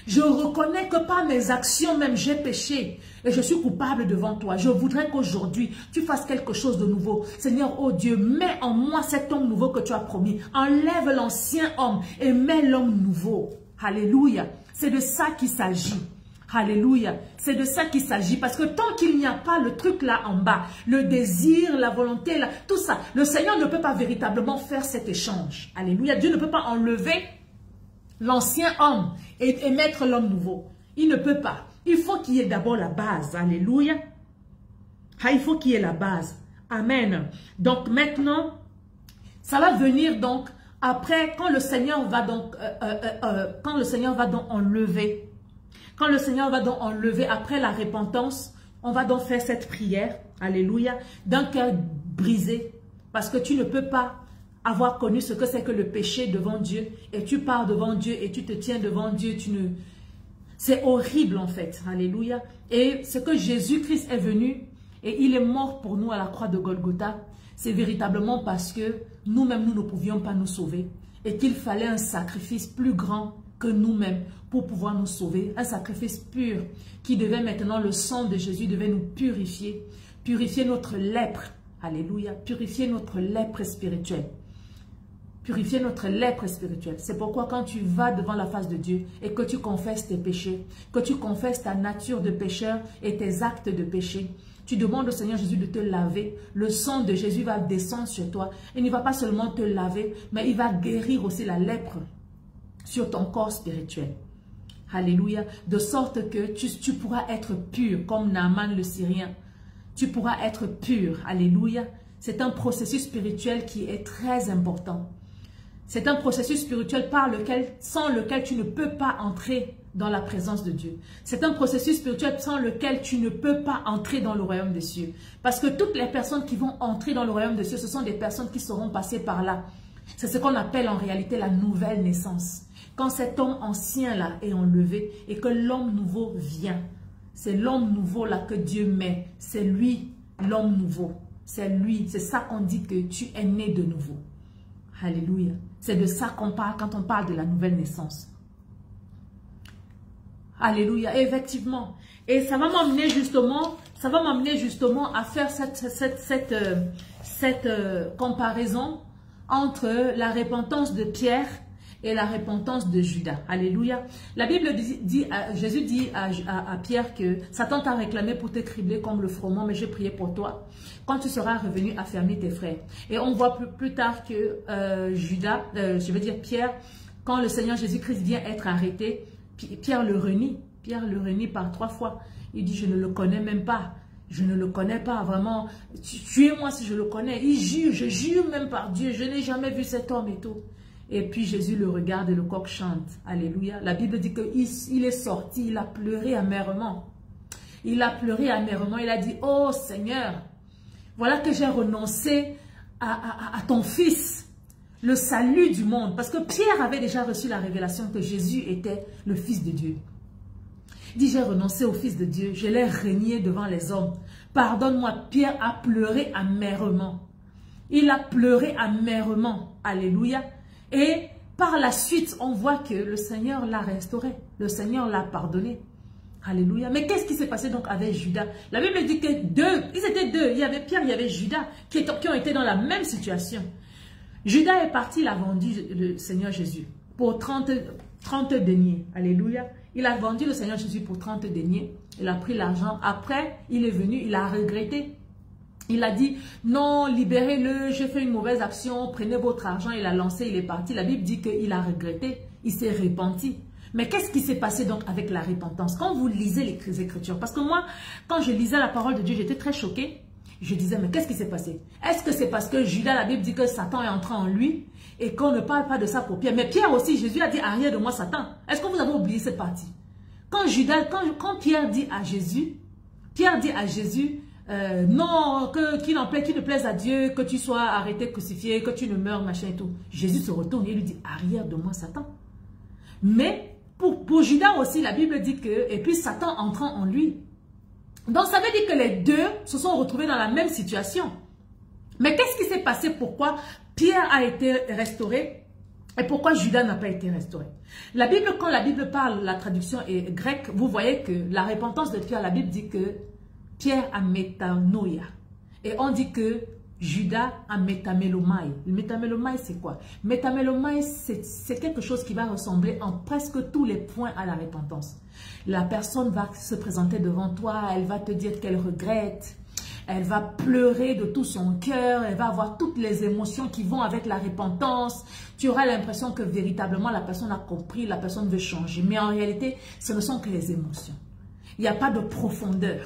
Je reconnais que par mes actions même, j'ai péché. Et je suis coupable devant toi. Je voudrais qu'aujourd'hui, tu fasses quelque chose de nouveau. Seigneur, oh Dieu, mets en moi cet homme nouveau que tu as promis. Enlève l'ancien homme et mets l'homme nouveau. Alléluia. C'est de ça qu'il s'agit. Alléluia. C'est de ça qu'il s'agit. Parce que tant qu'il n'y a pas le truc là en bas, le désir, la volonté, tout ça, le Seigneur ne peut pas véritablement faire cet échange. Alléluia. Dieu ne peut pas enlever l'ancien homme et mettre l'homme nouveau. Il ne peut pas. Il faut qu'il y ait d'abord la base. Alléluia. Il faut qu'il y ait la base. Amen. Donc maintenant, ça va venir donc après, quand le Seigneur va donc enlever, quand le Seigneur va donc enlever après la repentance, on va donc faire cette prière, alléluia, d'un cœur brisé, parce que tu ne peux pas avoir connu ce que c'est que le péché devant Dieu, et tu pars devant Dieu et tu te tiens devant Dieu, c'est horrible en fait, alléluia. Et ce que Jésus-Christ est venu, et il est mort pour nous à la croix de Golgotha, c'est véritablement parce que nous-mêmes, nous ne pouvions pas nous sauver et qu'il fallait un sacrifice plus grand que nous-mêmes pour pouvoir nous sauver. Un sacrifice pur qui devait maintenant, le sang de Jésus devait nous purifier. Purifier notre lèpre. Alléluia. Purifier notre lèpre spirituelle. Purifier notre lèpre spirituelle. C'est pourquoi quand tu vas devant la face de Dieu et que tu confesses tes péchés, que tu confesses ta nature de pécheur et tes actes de péché, tu demandes au Seigneur Jésus de te laver. Le sang de Jésus va descendre sur toi. Il ne va pas seulement te laver, mais il va guérir aussi la lèpre sur ton corps spirituel. Alléluia. De sorte que tu pourras être pur comme Naaman le Syrien. Tu pourras être pur. Alléluia. C'est un processus spirituel qui est très important. C'est un processus spirituel sans lequel tu ne peux pas entrer dans la présence de Dieu. C'est un processus spirituel sans lequel tu ne peux pas entrer dans le royaume des cieux. Parce que toutes les personnes qui vont entrer dans le royaume des cieux, ce sont des personnes qui seront passées par là. C'est ce qu'on appelle en réalité la nouvelle naissance. Quand cet homme ancien là est enlevé et que l'homme nouveau vient, c'est l'homme nouveau là que Dieu met. C'est lui l'homme nouveau. C'est lui. C'est ça qu'on dit que tu es né de nouveau. Alléluia. C'est de ça qu'on parle quand on parle de la nouvelle naissance. Alléluia. Et effectivement. Et ça va m'amener justement à faire cette comparaison entre la repentance de Pierre et la repentance de Judas. Alléluia. La Bible dit, Jésus dit à Pierre que Satan t'a réclamé pour te cribler comme le froment, mais j'ai prié pour toi. Quand tu seras revenu, affermis tes frères. Et on voit plus tard que Pierre, quand le Seigneur Jésus-Christ vient être arrêté, Pierre le renie. Pierre le renie par 3 fois. Il dit, je ne le connais même pas. Je ne le connais pas, vraiment. Tuez-moi si je le connais. Il jure, je jure même par Dieu. Je n'ai jamais vu cet homme et tout. Et puis Jésus le regarde et le coq chante. Alléluia. La Bible dit qu'il est sorti, il a pleuré amèrement. Il a pleuré amèrement. Il a dit, oh Seigneur, voilà que j'ai renoncé à ton fils, le salut du monde. Parce que Pierre avait déjà reçu la révélation que Jésus était le fils de Dieu. Il dit, j'ai renoncé au fils de Dieu, je l'ai renié devant les hommes. Pardonne-moi. Pierre a pleuré amèrement. Il a pleuré amèrement. Alléluia. Et par la suite, on voit que le Seigneur l'a restauré. Le Seigneur l'a pardonné. Alléluia. Mais qu'est-ce qui s'est passé donc avec Judas? La Bible dit que ils étaient deux. Il y avait Pierre, il y avait Judas qui ont été dans la même situation. Judas est parti, il a vendu le Seigneur Jésus pour 30 deniers. Alléluia. Il a vendu le Seigneur Jésus pour 30 deniers. Il a pris l'argent. Après, il est venu, il a regretté. Il a dit, non, libérez-le, j'ai fait une mauvaise action, prenez votre argent. Il a lancé, il est parti. La Bible dit qu'il a regretté, il s'est repenti. Mais qu'est-ce qui s'est passé donc avec la repentance? Quand vous lisez les Écritures, parce que moi, quand je lisais la parole de Dieu, j'étais très choquée. Je disais, mais qu'est-ce qui s'est passé? Est-ce que c'est parce que Judas, la Bible dit que Satan est entré en lui et qu'on ne parle pas de ça pour Pierre? Mais Pierre aussi, Jésus a dit, arrière de moi Satan. Est-ce que vous avez oublié cette partie? Quand Pierre dit à Jésus, non, qu'il ne plaise à Dieu, que tu sois arrêté, crucifié, que tu ne meurs, machin et tout. Jésus se retourne et lui dit, arrière de moi Satan. Mais pour Judas aussi, la Bible dit que, et puis Satan entrant en lui. Donc ça veut dire que les deux se sont retrouvés dans la même situation. Mais qu'est-ce qui s'est passé? Pourquoi Pierre a été restauré et pourquoi Judas n'a pas été restauré? La Bible, quand la Bible parle, la traduction est grecque, vous voyez que la repentance de Pierre, la Bible dit que Pierre a métanoïa. Et on dit que Judas a métamélomai. Le métamélomai, c'est quoi? Métamélomai, c'est quelque chose qui va ressembler en presque tous les points à la repentance. La personne va se présenter devant toi, elle va te dire qu'elle regrette, elle va pleurer de tout son cœur, elle va avoir toutes les émotions qui vont avec la repentance. Tu auras l'impression que véritablement la personne a compris, la personne veut changer. Mais en réalité, ce ne sont que les émotions. Il n'y a pas de profondeur.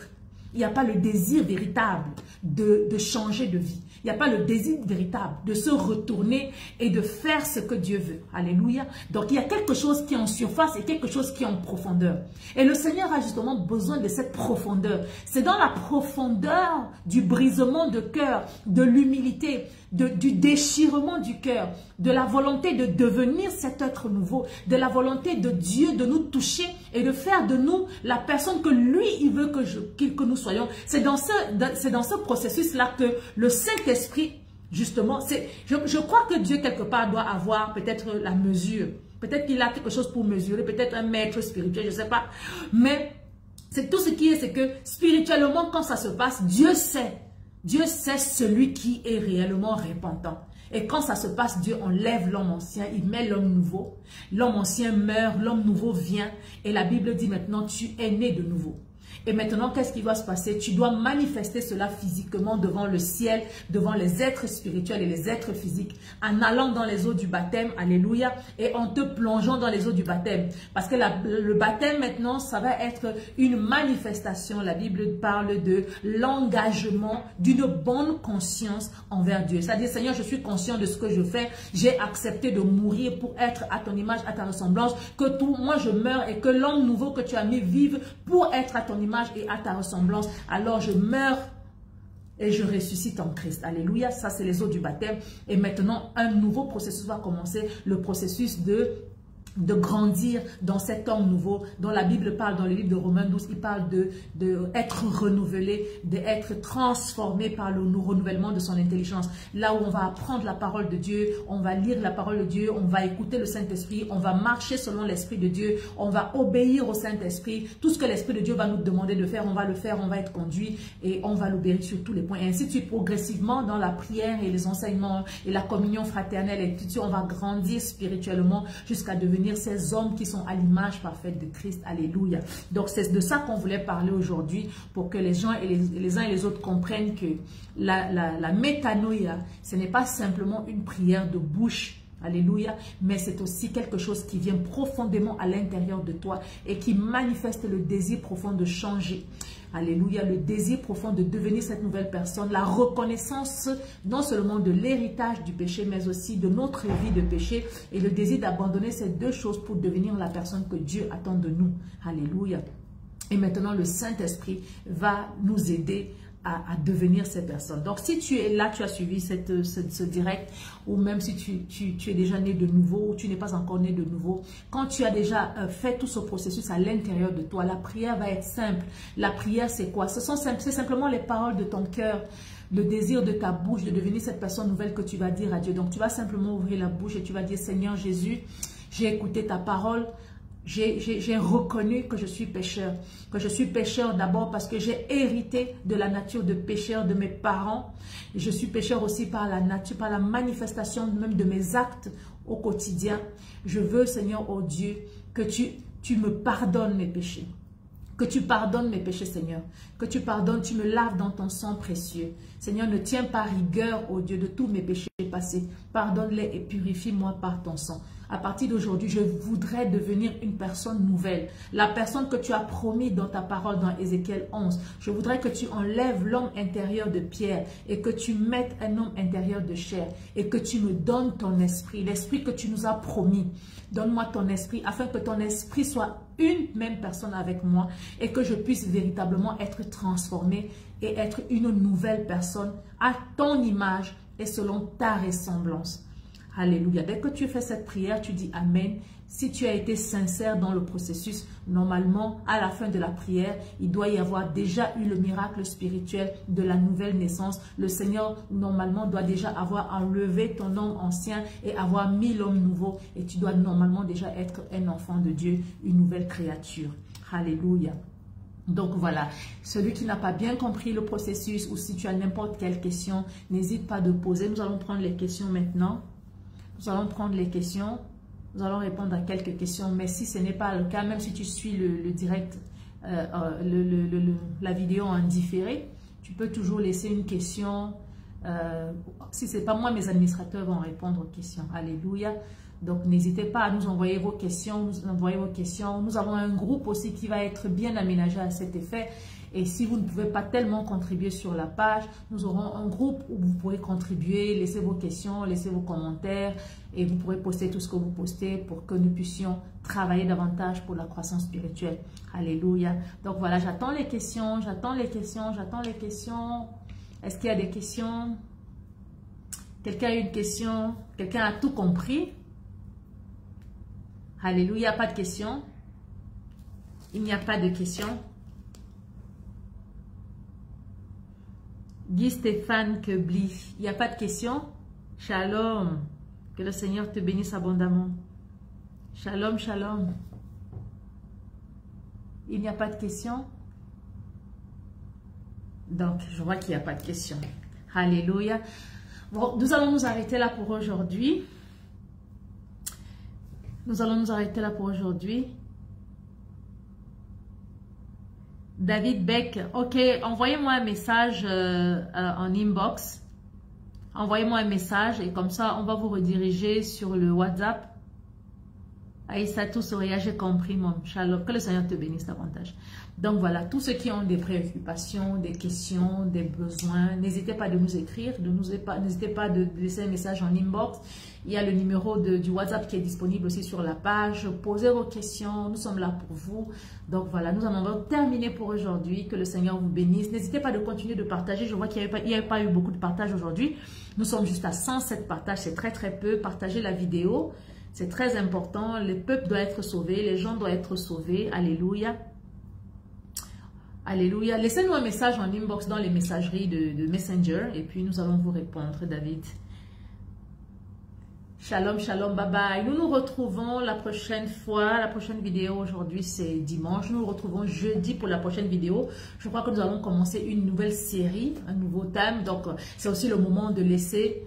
Il n'y a pas le désir véritable de changer de vie. Il n'y a pas le désir véritable de se retourner et de faire ce que Dieu veut. Alléluia. Donc, il y a quelque chose qui est en surface et quelque chose qui est en profondeur. Et le Seigneur a justement besoin de cette profondeur. C'est dans la profondeur du brisement de cœur, de l'humilité, du déchirement du cœur, de la volonté de devenir cet être nouveau, de la volonté de Dieu de nous toucher et de faire de nous la personne que lui, il veut que nous soyons. C'est dans ce processus-là que le Saint-Esprit, justement, je crois que Dieu, quelque part, doit avoir peut-être la mesure Peut-être qu'il a quelque chose pour mesurer, peut-être un maître spirituel, je ne sais pas. Mais c'est tout ce qui est, c'est que spirituellement, quand ça se passe, Dieu sait. Dieu sait celui qui est réellement repentant. Et quand ça se passe, Dieu enlève l'homme ancien, il met l'homme nouveau. L'homme ancien meurt, l'homme nouveau vient. Et la Bible dit maintenant, tu es né de nouveau. Et maintenant, qu'est-ce qui va se passer? Tu dois manifester cela physiquement devant le ciel, devant les êtres spirituels et les êtres physiques, en allant dans les eaux du baptême, alléluia, et en te plongeant dans les eaux du baptême. Parce que le baptême maintenant, ça va être une manifestation. La Bible parle de l'engagement d'une bonne conscience envers Dieu. C'est-à-dire, Seigneur, je suis conscient de ce que je fais. J'ai accepté de mourir pour être à ton image, à ta ressemblance. Que tout, moi je meurs et que l'homme nouveau que tu as mis vive pour être à ton image et à ta ressemblance, alors je meurs et je ressuscite en Christ. Alléluia, ça c'est les eaux du baptême. Et maintenant, un nouveau processus va commencer, le processus de grandir dans cet homme nouveau dont la Bible parle dans le livre de Romains 12, il parle de être renouvelé, d'être transformé par le renouvellement de son intelligence. Là où on va apprendre la parole de Dieu, on va lire la parole de Dieu, on va écouter le Saint-Esprit, on va marcher selon l'Esprit de Dieu, on va obéir au Saint-Esprit. Tout ce que l'Esprit de Dieu va nous demander de faire, on va le faire, on va être conduit et on va l'obéir sur tous les points. Et ainsi de suite, progressivement dans la prière et les enseignements et la communion fraternelle et tout ça, on va grandir spirituellement jusqu'à devenir ces hommes qui sont à l'image parfaite de Christ. Alléluia. Donc c'est de ça qu'on voulait parler aujourd'hui pour que les gens et les uns et les autres comprennent que la métanoïa, ce n'est pas simplement une prière de bouche. Alléluia, mais c'est aussi quelque chose qui vient profondément à l'intérieur de toi et qui manifeste le désir profond de changer. Alléluia, le désir profond de devenir cette nouvelle personne, la reconnaissance non seulement de l'héritage du péché, mais aussi de notre vie de péché et le désir d'abandonner ces deux choses pour devenir la personne que Dieu attend de nous. Alléluia. Et maintenant, le Saint-Esprit va nous aider à devenir ces personnes. Donc, si tu es là, tu as suivi ce direct, ou même si tu es déjà né de nouveau, ou tu n'es pas encore né de nouveau, quand tu as déjà fait tout ce processus à l'intérieur de toi, la prière va être simple. La prière, c'est quoi? C'est simplement les paroles de ton cœur, le désir de ta bouche de devenir cette personne nouvelle que tu vas dire à Dieu. Donc, tu vas simplement ouvrir la bouche et tu vas dire, Seigneur Jésus, j'ai écouté ta parole. J'ai reconnu que je suis pécheur. Que je suis pécheur d'abord parce que j'ai hérité de la nature de pécheur de mes parents. Et je suis pécheur aussi par la nature, par la manifestation même de mes actes au quotidien. Je veux, Seigneur, oh Dieu, que tu me pardonnes mes péchés. Que tu pardonnes mes péchés, Seigneur. Que tu pardonnes, tu me laves dans ton sang précieux. Seigneur, ne tiens pas rigueur, oh Dieu, de tous mes péchés passés. Pardonne-les et purifie-moi par ton sang. À partir d'aujourd'hui, je voudrais devenir une personne nouvelle. La personne que tu as promis dans ta parole dans Ézéchiel 11. Je voudrais que tu enlèves l'homme intérieur de pierre et que tu mettes un homme intérieur de chair et que tu me donnes ton esprit, l'esprit que tu nous as promis. Donne-moi ton esprit afin que ton esprit soit une même personne avec moi et que je puisse véritablement être transformé et être une nouvelle personne à ton image et selon ta ressemblance. Alléluia. Dès que tu fais cette prière, tu dis Amen. Si tu as été sincère dans le processus, normalement, à la fin de la prière, il doit y avoir déjà eu le miracle spirituel de la nouvelle naissance. Le Seigneur, normalement, doit déjà avoir enlevé ton homme ancien et avoir mis l'homme nouveau. Et tu dois normalement déjà être un enfant de Dieu, une nouvelle créature. Alléluia. Donc voilà, celui qui n'a pas bien compris le processus ou si tu as n'importe quelle question, n'hésite pas de poser. Nous allons prendre les questions maintenant. Nous allons prendre les questions, nous allons répondre à quelques questions, mais si ce n'est pas le cas, même si tu suis le direct, la vidéo en différé, tu peux toujours laisser une question. Si ce n'est pas moi, mes administrateurs vont répondre aux questions. Alléluia. Donc, n'hésitez pas à nous envoyer vos questions, Nous avons un groupe aussi qui va être bien aménagé à cet effet. Et si vous ne pouvez pas tellement contribuer sur la page, nous aurons un groupe où vous pourrez contribuer, laisser vos questions, laisser vos commentaires et vous pourrez poster tout ce que vous postez pour que nous puissions travailler davantage pour la croissance spirituelle. Alléluia. Donc voilà, j'attends les questions, j'attends les questions. Est-ce qu'il y a des questions? Quelqu'un a une question? Quelqu'un a tout compris? Alléluia, pas de questions. Il n'y a pas de questions. Guy Stéphane Kebli, il n'y a pas de questions? Shalom. Que le Seigneur te bénisse abondamment. Shalom, shalom. Il n'y a pas de questions? Donc, je vois qu'il n'y a pas de questions. Alléluia. Bon, nous allons nous arrêter là pour aujourd'hui. Nous allons nous arrêter là pour aujourd'hui. David Beck, ok, envoyez-moi un message en inbox. Envoyez-moi un message et comme ça, on va vous rediriger sur le WhatsApp. Aïssatou Soria, j'ai compris, mon shalom. Que le Seigneur te bénisse davantage. Donc voilà, tous ceux qui ont des préoccupations, des questions, des besoins, n'hésitez pas de nous écrire, n'hésitez pas de laisser un message en inbox. Il y a le numéro du WhatsApp qui est disponible aussi sur la page. Posez vos questions, nous sommes là pour vous. Donc voilà, nous en avons terminé pour aujourd'hui. Que le Seigneur vous bénisse. N'hésitez pas de continuer de partager. Je vois qu'il n'y avait pas eu beaucoup de partage aujourd'hui. Nous sommes juste à 107 partages, c'est très très peu. Partagez la vidéo. C'est très important, le peuple doit être sauvé, les gens doivent être sauvés, alléluia. Alléluia. Laissez-nous un message en inbox dans les messageries de Messenger et puis nous allons vous répondre, David. Shalom, shalom, bye bye. Nous nous retrouvons la prochaine fois, la prochaine vidéo aujourd'hui c'est dimanche. Nous nous retrouvons jeudi pour la prochaine vidéo. Je crois que nous allons commencer une nouvelle série, un nouveau thème. Donc c'est aussi le moment de laisser...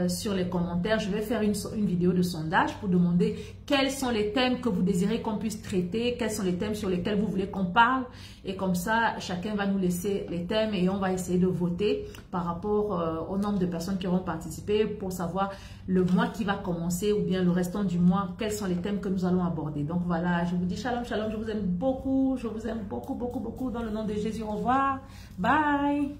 sur les commentaires, je vais faire une vidéo de sondage pour demander quels sont les thèmes que vous désirez qu'on puisse traiter, quels sont les thèmes sur lesquels vous voulez qu'on parle et comme ça, chacun va nous laisser les thèmes et on va essayer de voter par rapport au nombre de personnes qui auront participé pour savoir le mois qui va commencer ou bien le restant du mois, quels sont les thèmes que nous allons aborder. Donc voilà, je vous dis shalom, shalom, je vous aime beaucoup dans le nom de Jésus, au revoir, bye.